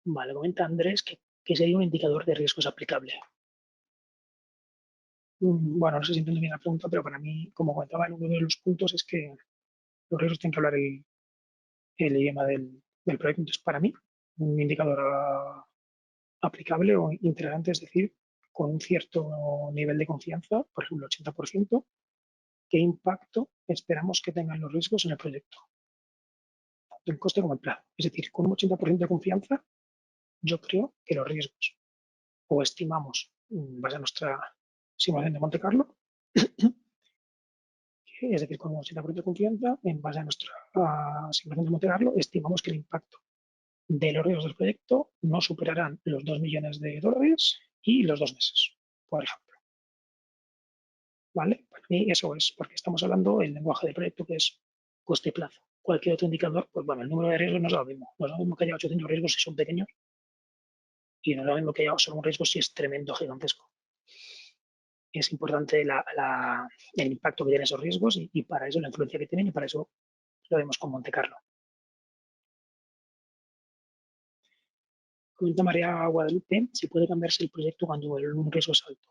Vale, comenta Andrés que sería un indicador de riesgos aplicable. Bueno, no sé si entiendo bien la pregunta, pero para mí, como comentaba en uno de los puntos, es que los riesgos tienen que hablar el idioma del proyecto. Entonces, para mí, un indicador aplicable o interesante, es decir, con un cierto nivel de confianza, por ejemplo, 80%, qué impacto esperamos que tengan los riesgos en el proyecto, tanto en coste como en plazo. Es decir, con un 80% de confianza, yo creo que los riesgos o estimamos, base a nuestra simulación de Monte Carlo, es decir, con un 80% de confianza, en base a nuestra simulación de Monte Carlo, estimamos que el impacto de los riesgos del proyecto no superarán los 2 millones de dólares y los 2 meses, por ejemplo. ¿Vale? Para mí eso es, porque estamos hablando el lenguaje del proyecto que es coste y plazo. Cualquier otro indicador, pues bueno, el número de riesgos no es lo mismo. No es lo mismo que haya 800 riesgos si son pequeños y no es lo mismo que haya solo un riesgo si es tremendo, gigantesco. Es importante el impacto que tienen esos riesgos y para eso la influencia que tienen y para eso lo vemos con Monte Carlo. Comenta María Guadalupe si puede cambiarse el proyecto cuando un riesgo es alto.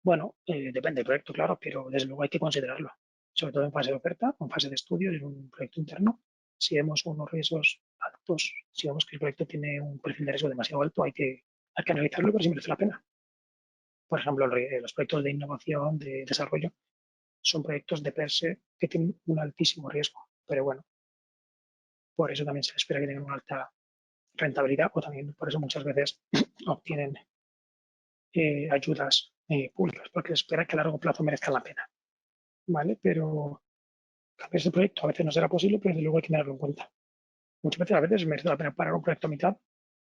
Bueno, depende del proyecto, claro, pero desde luego hay que considerarlo, sobre todo en fase de oferta, en fase de estudio, en un proyecto interno. Si vemos unos riesgos altos proyectos, si vemos que el proyecto tiene un perfil de riesgo demasiado alto, hay que analizarlo, pero si merece la pena. Por ejemplo, los proyectos de innovación, de desarrollo, son proyectos de per se que tienen un altísimo riesgo, pero bueno, por eso también se espera que tengan una alta rentabilidad o también por eso muchas veces obtienen ayudas públicas, porque se espera que a largo plazo merezcan la pena, ¿vale? Pero cambiar ese proyecto a veces no será posible, pero desde luego hay que tenerlo en cuenta. Muchas veces a veces merece la pena parar un proyecto a mitad,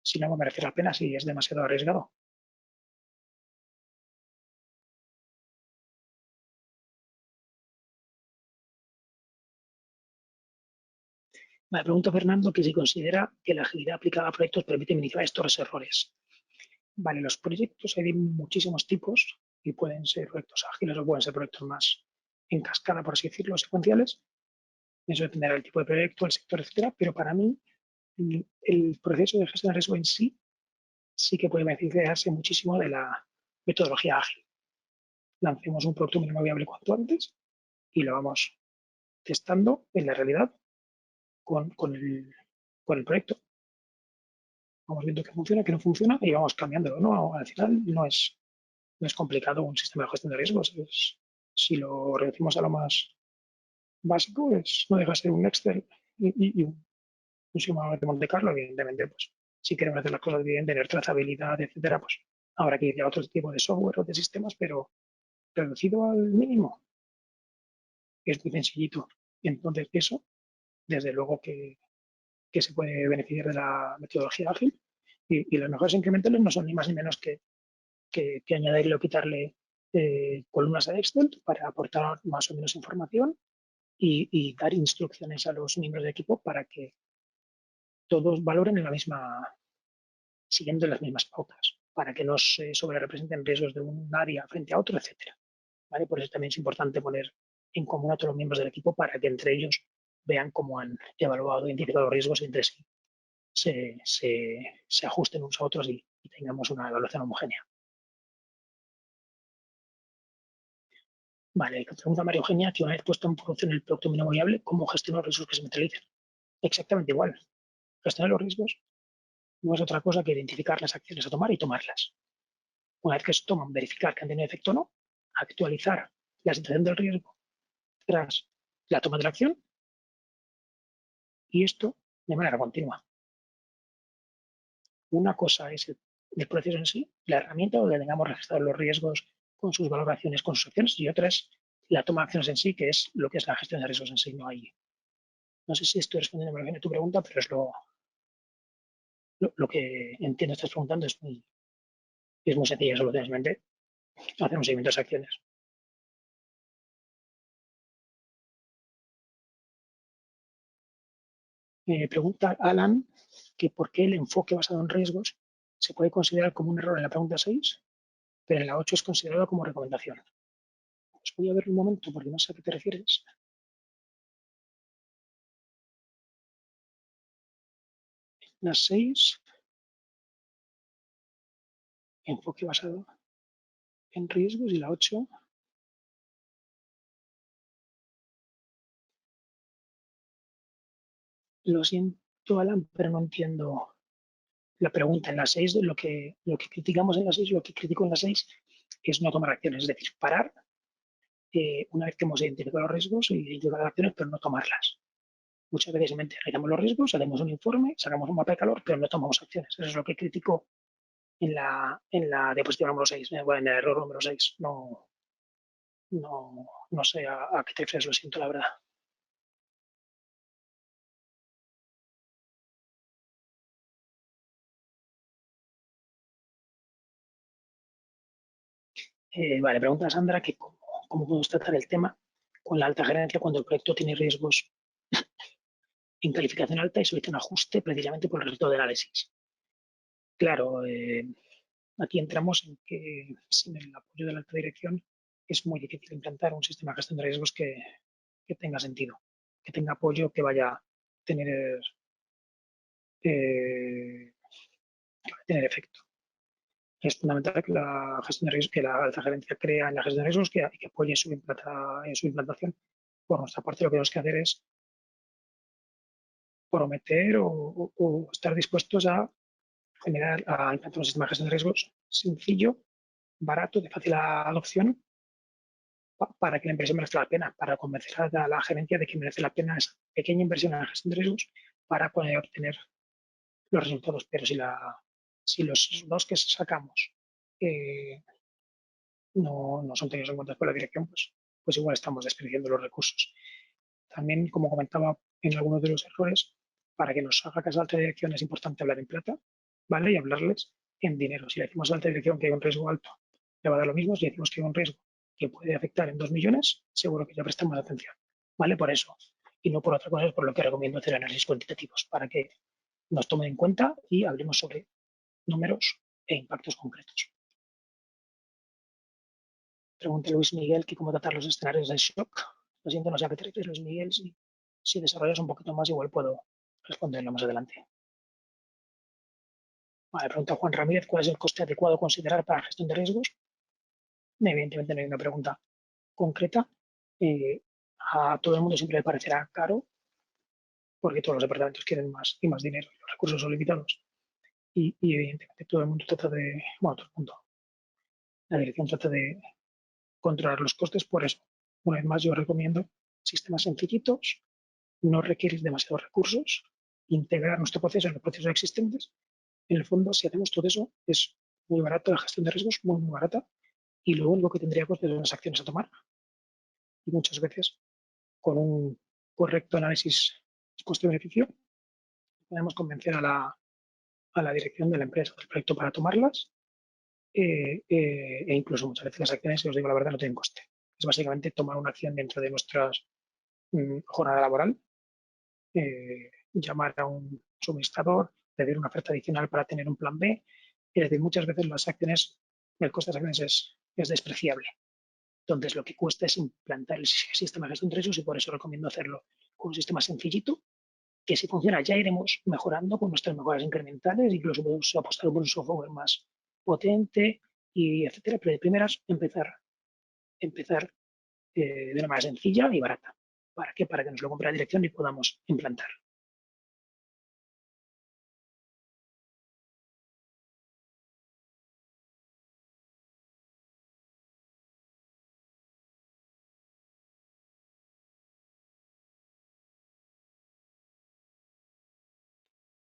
si no merece la pena, si es demasiado arriesgado. Me pregunta Fernando que si considera que la agilidad aplicada a proyectos permite minimizar estos errores. Vale, los proyectos hay de muchísimos tipos y pueden ser proyectos ágiles o pueden ser proyectos más en cascada, por así decirlo, secuenciales. Eso dependerá del tipo de proyecto, el sector, etcétera. Pero para mí, el proceso de gestión de riesgo en sí sí que puede beneficiarse muchísimo de la metodología ágil. Lancemos un producto mínimo viable cuanto antes y lo vamos testando en la realidad con el proyecto. Vamos viendo qué funciona, qué no funciona y vamos cambiándolo, ¿no? Al final no es complicado un sistema de gestión de riesgos. Si lo reducimos a lo más básico, no deja de ser un Excel y un simulador de Monte Carlo, evidentemente, pues si queremos hacer las cosas bien, tener trazabilidad, etcétera, pues habrá que ir a otro tipo de software o de sistemas, pero reducido al mínimo es muy sencillito. Entonces, eso, desde luego que se puede beneficiar de la metodología ágil y los mejores incrementales no son ni más ni menos que añadirle o quitarle columnas a Excel para aportar más o menos información y dar instrucciones a los miembros de equipo para que todos valoren en la misma, siguiendo las mismas pautas, para que no se sobre representen riesgos de un área frente a otro, etcétera. ¿Vale? Por eso también es importante poner en común a todos los miembros del equipo para que entre ellos vean cómo han evaluado, identificado los riesgos y entre sí se ajusten unos a otros y tengamos una evaluación homogénea. Vale, pregunta María Eugenia que una vez puesto en producción el producto mínimo viable, ¿cómo gestionar los riesgos que se materialicen? Exactamente igual. Gestionar los riesgos no es otra cosa que identificar las acciones a tomar y tomarlas. Una vez que se toman, verificar que han tenido efecto o no, actualizar la situación del riesgo tras la toma de la acción y esto de manera continua. Una cosa es el proceso en sí, la herramienta donde tengamos registrados los riesgos con sus valoraciones, con sus acciones, y otra es la toma de acciones en sí, que es lo que es la gestión de riesgos en sí. No sé si estoy respondiendo a tu pregunta, pero es lo que entiendo estás preguntando. Es muy sencilla, solo tienes en mente hacer un seguimiento de esas acciones. Pregunta Alan que por qué el enfoque basado en riesgos se puede considerar como un error en la pregunta 6, pero en la 8 es considerado como recomendación. Pues voy a ver un momento porque no sé a qué te refieres. La 6, enfoque basado en riesgos, y la 8, lo siento Alan, pero no entiendo la pregunta. En la 6, lo que criticamos en la 6, lo que critico en la 6 es no tomar acciones, es decir, parar una vez que hemos identificado los riesgos y identificado las acciones, pero no tomarlas. Muchas veces simplemente analizamos los riesgos, hacemos un informe, sacamos un mapa de calor, pero no tomamos acciones. Eso es lo que critico en la diapositiva número 6, en el error número 6. No sé a qué te refieres, lo siento, la verdad. Vale, pregunta Sandra que cómo podemos tratar el tema con la alta gerencia cuando el proyecto tiene riesgos en calificación alta y solicita un ajuste precisamente por el resultado del análisis. Claro, aquí entramos en que sin el apoyo de la alta dirección es muy difícil implantar un sistema de gestión de riesgos que tenga sentido, que tenga apoyo, que vaya a eh, tener efecto. Es fundamental que la gestión de riesgos, que la alta gerencia crea en la gestión de riesgos que apoye su implantación. Por nuestra parte, lo que tenemos que hacer es prometer o estar dispuestos a implantar un sistema de gestión de riesgos sencillo, barato, de fácil adopción, para que la inversión merezca la pena, para convencer a la gerencia de que merece la pena esa pequeña inversión en la gestión de riesgos para poder obtener los resultados. Pero si los resultados que sacamos no son tenidos en cuenta por la dirección, pues igual estamos desperdiciando los recursos. También, como comentaba en algunos de los errores, para que nos haga caso a alta dirección es importante hablar en plata, ¿vale? Y hablarles en dinero. Si le decimos a alta dirección que hay un riesgo alto, le va a dar lo mismo. Si decimos que hay un riesgo que puede afectar en 2 millones, seguro que ya prestamos atención, ¿vale? Por eso. Y no por otra cosa, es por lo que recomiendo hacer análisis cuantitativos, para que nos tomen en cuenta y hablemos sobre números e impactos concretos. Pregunta Luis Miguel que cómo tratar los escenarios de shock. Lo siento, no sé a qué te refieres, Luis Miguel. Si desarrollas un poquito más, igual puedo responderlo más adelante. Vale, pregunta Juan Ramírez, ¿cuál es el coste adecuado a considerar para la gestión de riesgos? Evidentemente no hay una pregunta concreta. A todo el mundo siempre le parecerá caro, porque todos los departamentos quieren más y más dinero, y los recursos son limitados. Y evidentemente todo el mundo trata de, bueno, todo el mundo, la dirección trata de controlar los costes. Por eso, una vez más, yo recomiendo sistemas sencillitos, no requerir demasiados recursos, integrar nuestro proceso en los procesos existentes. En el fondo, si hacemos todo eso, es muy barato la gestión de riesgos, muy, muy barata, y lo único que tendría costes son las acciones a tomar. Y muchas veces, con un correcto análisis coste-beneficio, podemos convencer a la dirección de la empresa, del proyecto, para tomarlas, e incluso muchas veces las acciones, si os digo la verdad, no tienen coste. Es básicamente tomar una acción dentro de nuestra jornada laboral, llamar a un suministrador, pedir una oferta adicional para tener un plan B. Es decir, muchas veces las acciones, el coste de las acciones es despreciable. Entonces, lo que cuesta es implantar el sistema de gestión de riesgos, y por eso recomiendo hacerlo con un sistema sencillito, que si funciona ya iremos mejorando con nuestras mejoras incrementales, incluso podemos apostar por un software más potente, y etcétera. Pero de primeras, empezar de una manera sencilla y barata. ¿Para qué? Para que nos lo compre la dirección y podamos implantar.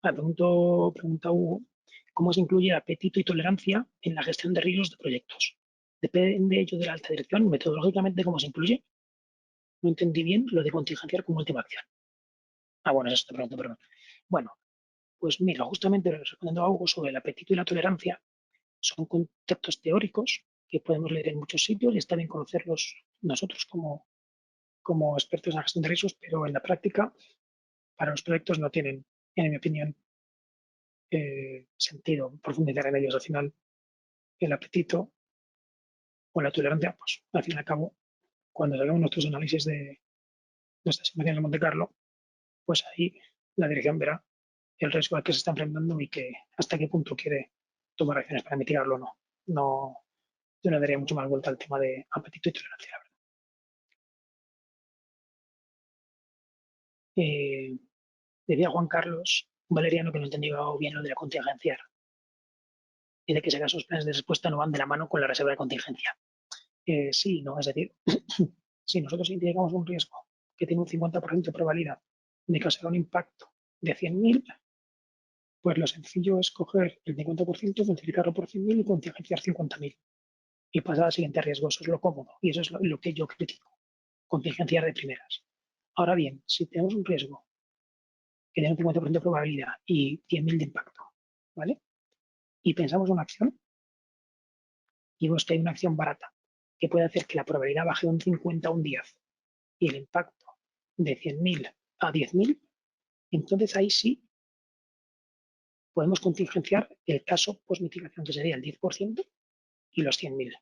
Pregunta Hugo, ¿cómo se incluye apetito y tolerancia en la gestión de riesgos de proyectos? ¿Depende ello de la alta dirección? Metodológicamente, ¿cómo se incluye? No entendí bien lo de contingenciar como última acción. Bueno, eso te pregunto, perdón. Bueno, pues mira, justamente respondiendo a algo sobre el apetito y la tolerancia, son conceptos teóricos que podemos leer en muchos sitios y está bien conocerlos nosotros como expertos en la gestión de riesgos, pero en la práctica, para los proyectos no tienen, en mi opinión, sentido profundizar en ellos. Al final, el apetito o la tolerancia, pues al fin y al cabo, cuando hagamos nuestros análisis de nuestras simulaciones de Monte Carlo, pues ahí la dirección verá el riesgo al que se está enfrentando y que hasta qué punto quiere tomar acciones para mitigarlo o no. No, yo le daría mucho más vuelta al tema de apetito y tolerancia, la verdad. Eh, Decía Juan Carlos Valeriano que no entendió bien lo de la contingencia. Dice que si acaso los planes de respuesta no van de la mano con la reserva de contingencia. Sí, no, es decir, si nosotros identificamos un riesgo que tiene un 50% de probabilidad de causar un impacto de 100.000, pues lo sencillo es coger el 50%, multiplicarlo por 100.000 y contingenciar 50.000. Y pasar al siguiente riesgo. Eso es lo cómodo y eso es lo que yo critico. Contingenciar de primeras. Ahora bien, si tenemos un riesgo que tiene un 50% de probabilidad y 100.000 de impacto, ¿vale? Y pensamos una acción y vemos que hay una acción barata que puede hacer que la probabilidad baje de un 50 a un 10 y el impacto de 100.000 a 10.000, entonces ahí sí podemos contingenciar el caso post-mitigación, que sería el 10% y los 100.000,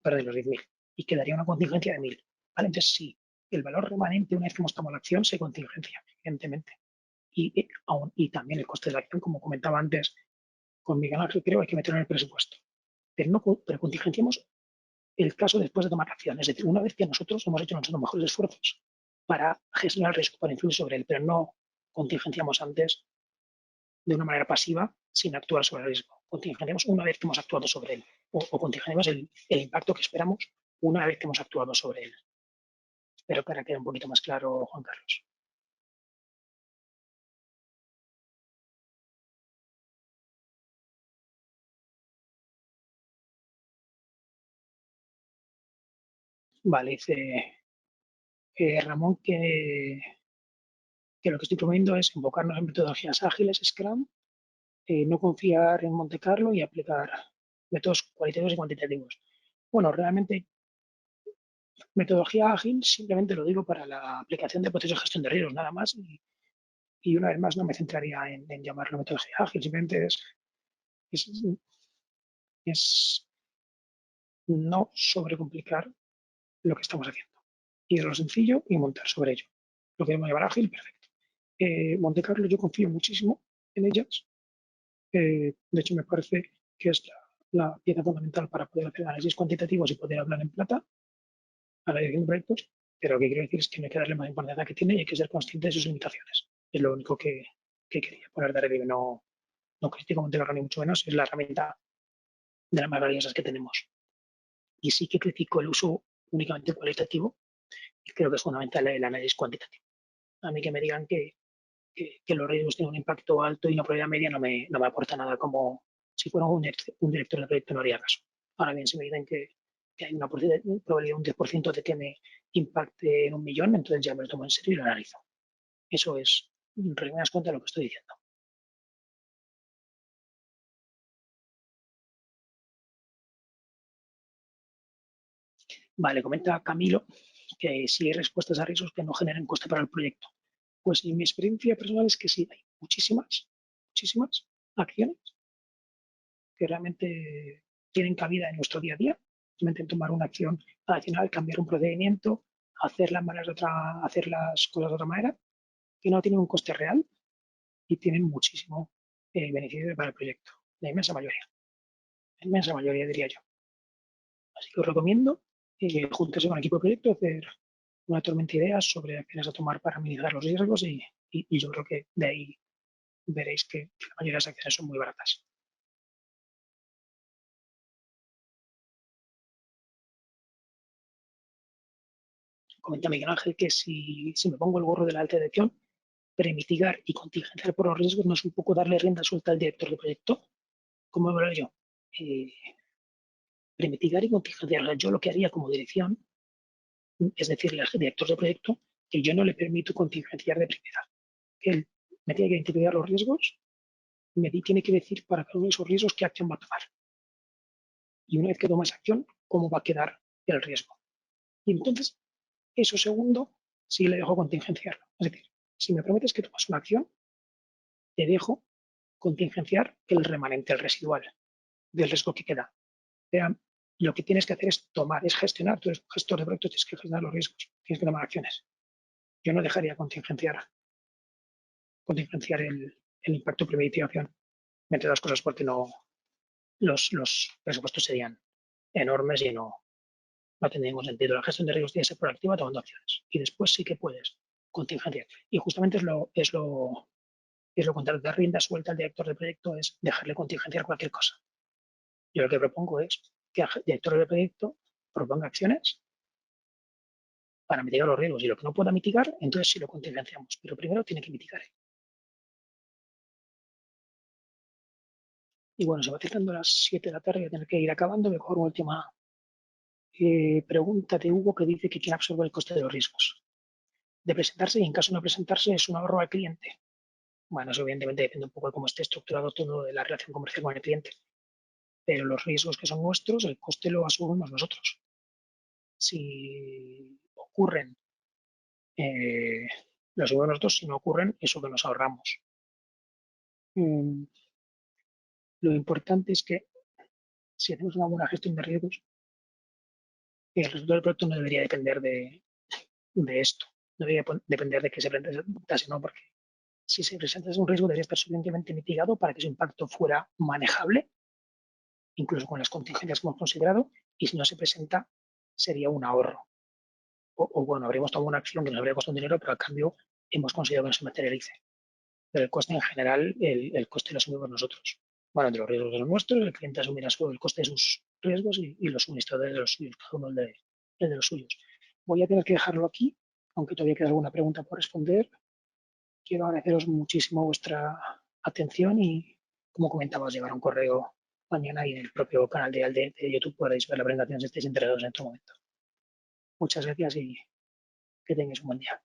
perdón, los 10.000, y quedaría una contingencia de 1.000. ¿Vale? Entonces sí, el valor remanente una vez que hemos tomado la acción se contingencia, evidentemente. Y también el coste de la acción, como comentaba antes con Miguel Ángel, creo que hay que meterlo en el presupuesto. Pero contingenciamos el caso después de tomar acción. Es decir, una vez que nosotros hemos hecho nuestros mejores esfuerzos para gestionar el riesgo, para influir sobre él, pero no contingenciamos antes de una manera pasiva sin actuar sobre el riesgo. Contingenciamos una vez que hemos actuado sobre él o contingenciamos el impacto que esperamos una vez que hemos actuado sobre él. Espero que ahora quede un poquito más claro, Juan Carlos. Vale, dice Ramón que lo que estoy promoviendo es enfocarnos en metodologías ágiles, Scrum, no confiar en Monte Carlo y aplicar métodos cualitativos y cuantitativos. Bueno, realmente metodología ágil simplemente lo digo para la aplicación de procesos de gestión de riesgos, nada más. Y una vez más no me centraría en llamarlo metodología ágil, simplemente es, es no sobrecomplicar lo que estamos haciendo. Ir a lo sencillo y montar sobre ello. Lo que queremos llevar ágil, perfecto. Monte Carlo yo confío muchísimo en ellas. De hecho, me parece que es la pieza fundamental para poder hacer análisis cuantitativos y poder hablar en plata a la dirección de proyectos, pero lo que quiero decir es que no hay que darle más importancia que tiene y hay que ser consciente de sus limitaciones. Es lo único que quería poner de relieve. No, no critico Monte Carlo ni mucho menos, es la herramienta de las más valiosas que tenemos. Y sí que critico el uso únicamente cualitativo y creo que es fundamental el análisis cuantitativo. A mí que me digan que los riesgos tienen un impacto alto y una probabilidad media no me aporta nada, como si fuera un director de proyecto no haría caso. Ahora bien, si me dicen que hay una probabilidad de un 10% de que me impacte en 1.000.000, entonces ya me lo tomo en serio y lo analizo. Eso es, en resumidas cuentas, lo que estoy diciendo. Vale, comenta Camilo que si hay respuestas a riesgos que no generen coste para el proyecto. Pues en mi experiencia personal es que sí, hay muchísimas acciones que realmente tienen cabida en nuestro día a día. Simplemente tomar una acción adicional, cambiar un procedimiento, hacer hacer las cosas de otra manera, que no tienen un coste real y tienen muchísimo beneficio para el proyecto. La inmensa mayoría diría yo. Así que os recomiendo juntarse con el equipo de proyecto, hacer una tormenta de ideas sobre acciones a tomar para minimizar los riesgos y yo creo que de ahí veréis que la mayoría de las acciones son muy baratas. Comenta Miguel Ángel que si me pongo el gorro de la alta dirección, premitigar y contingenciar por los riesgos no es un poco darle rienda suelta al director de proyecto. ¿Cómo lo veo yo? Premitigar y contingenciar. O sea, yo lo que haría como dirección es decirle al director de proyecto que yo no le permito contingenciar de primera, que él me tiene que identificar los riesgos, me tiene que decir para cada uno de esos riesgos qué acción va a tomar. Y una vez que toma esa acción, cómo va a quedar el riesgo. Y entonces, eso segundo, sí le dejo contingenciarlo. Es decir, si me prometes que tomas una acción, te dejo contingenciar el remanente, el residual del riesgo que queda. Pero lo que tienes que hacer es tomar, es gestionar. Tú eres un gestor de proyectos, tienes que gestionar los riesgos, tienes que tomar acciones. Yo no dejaría contingenciar el impacto de premeditación, entre otras cosas, porque no, los presupuestos serían enormes y no tendría ningún sentido. La gestión de riesgos tiene que ser proactiva tomando acciones. Y después sí que puedes contingenciar. Y justamente es lo contrario. Dar rienda suelta al director de proyecto es dejarle contingenciar cualquier cosa. Yo lo que propongo es que el director de proyecto proponga acciones para mitigar los riesgos. Y lo que no pueda mitigar, entonces sí lo contingenciamos. Pero primero tiene que mitigar. Y bueno, se va acercando a las 7 de la tarde, voy a tener que ir acabando. Voy a coger una última pregunta de Hugo que dice que quién absorbe el coste de los riesgos de presentarse y en caso de no presentarse es un ahorro al cliente. Bueno, eso evidentemente depende un poco de cómo esté estructurado todo de la relación comercial con el cliente, pero los riesgos que son nuestros, el coste lo asumimos nosotros. Si ocurren, eh, lo asumimos nosotros, si no ocurren, eso que nos ahorramos. Lo importante es que si hacemos una buena gestión de riesgos, el resultado del proyecto no debería depender de esto, no debería depender de que se presentase, no, porque si se presenta un riesgo debería estar suficientemente mitigado para que su impacto fuera manejable, incluso con las contingencias que hemos considerado, y si no se presenta sería un ahorro. O bueno, habríamos tomado una acción que nos habría costado dinero, pero al cambio hemos conseguido que no se materialice. pero el coste en general, el coste lo asumimos nosotros. Bueno, de los riesgos de los nuestros, el cliente asumirá el coste de sus riesgos y los suministradores de los suyos, cada uno el de los suyos. Voy a tener que dejarlo aquí, aunque todavía queda alguna pregunta por responder. Quiero agradeceros muchísimo vuestra atención y, como comentabas, llevar un correo mañana y en el propio canal de YouTube podréis ver la presentación si estáis interesados en otro momento. Muchas gracias y que tengáis un buen día.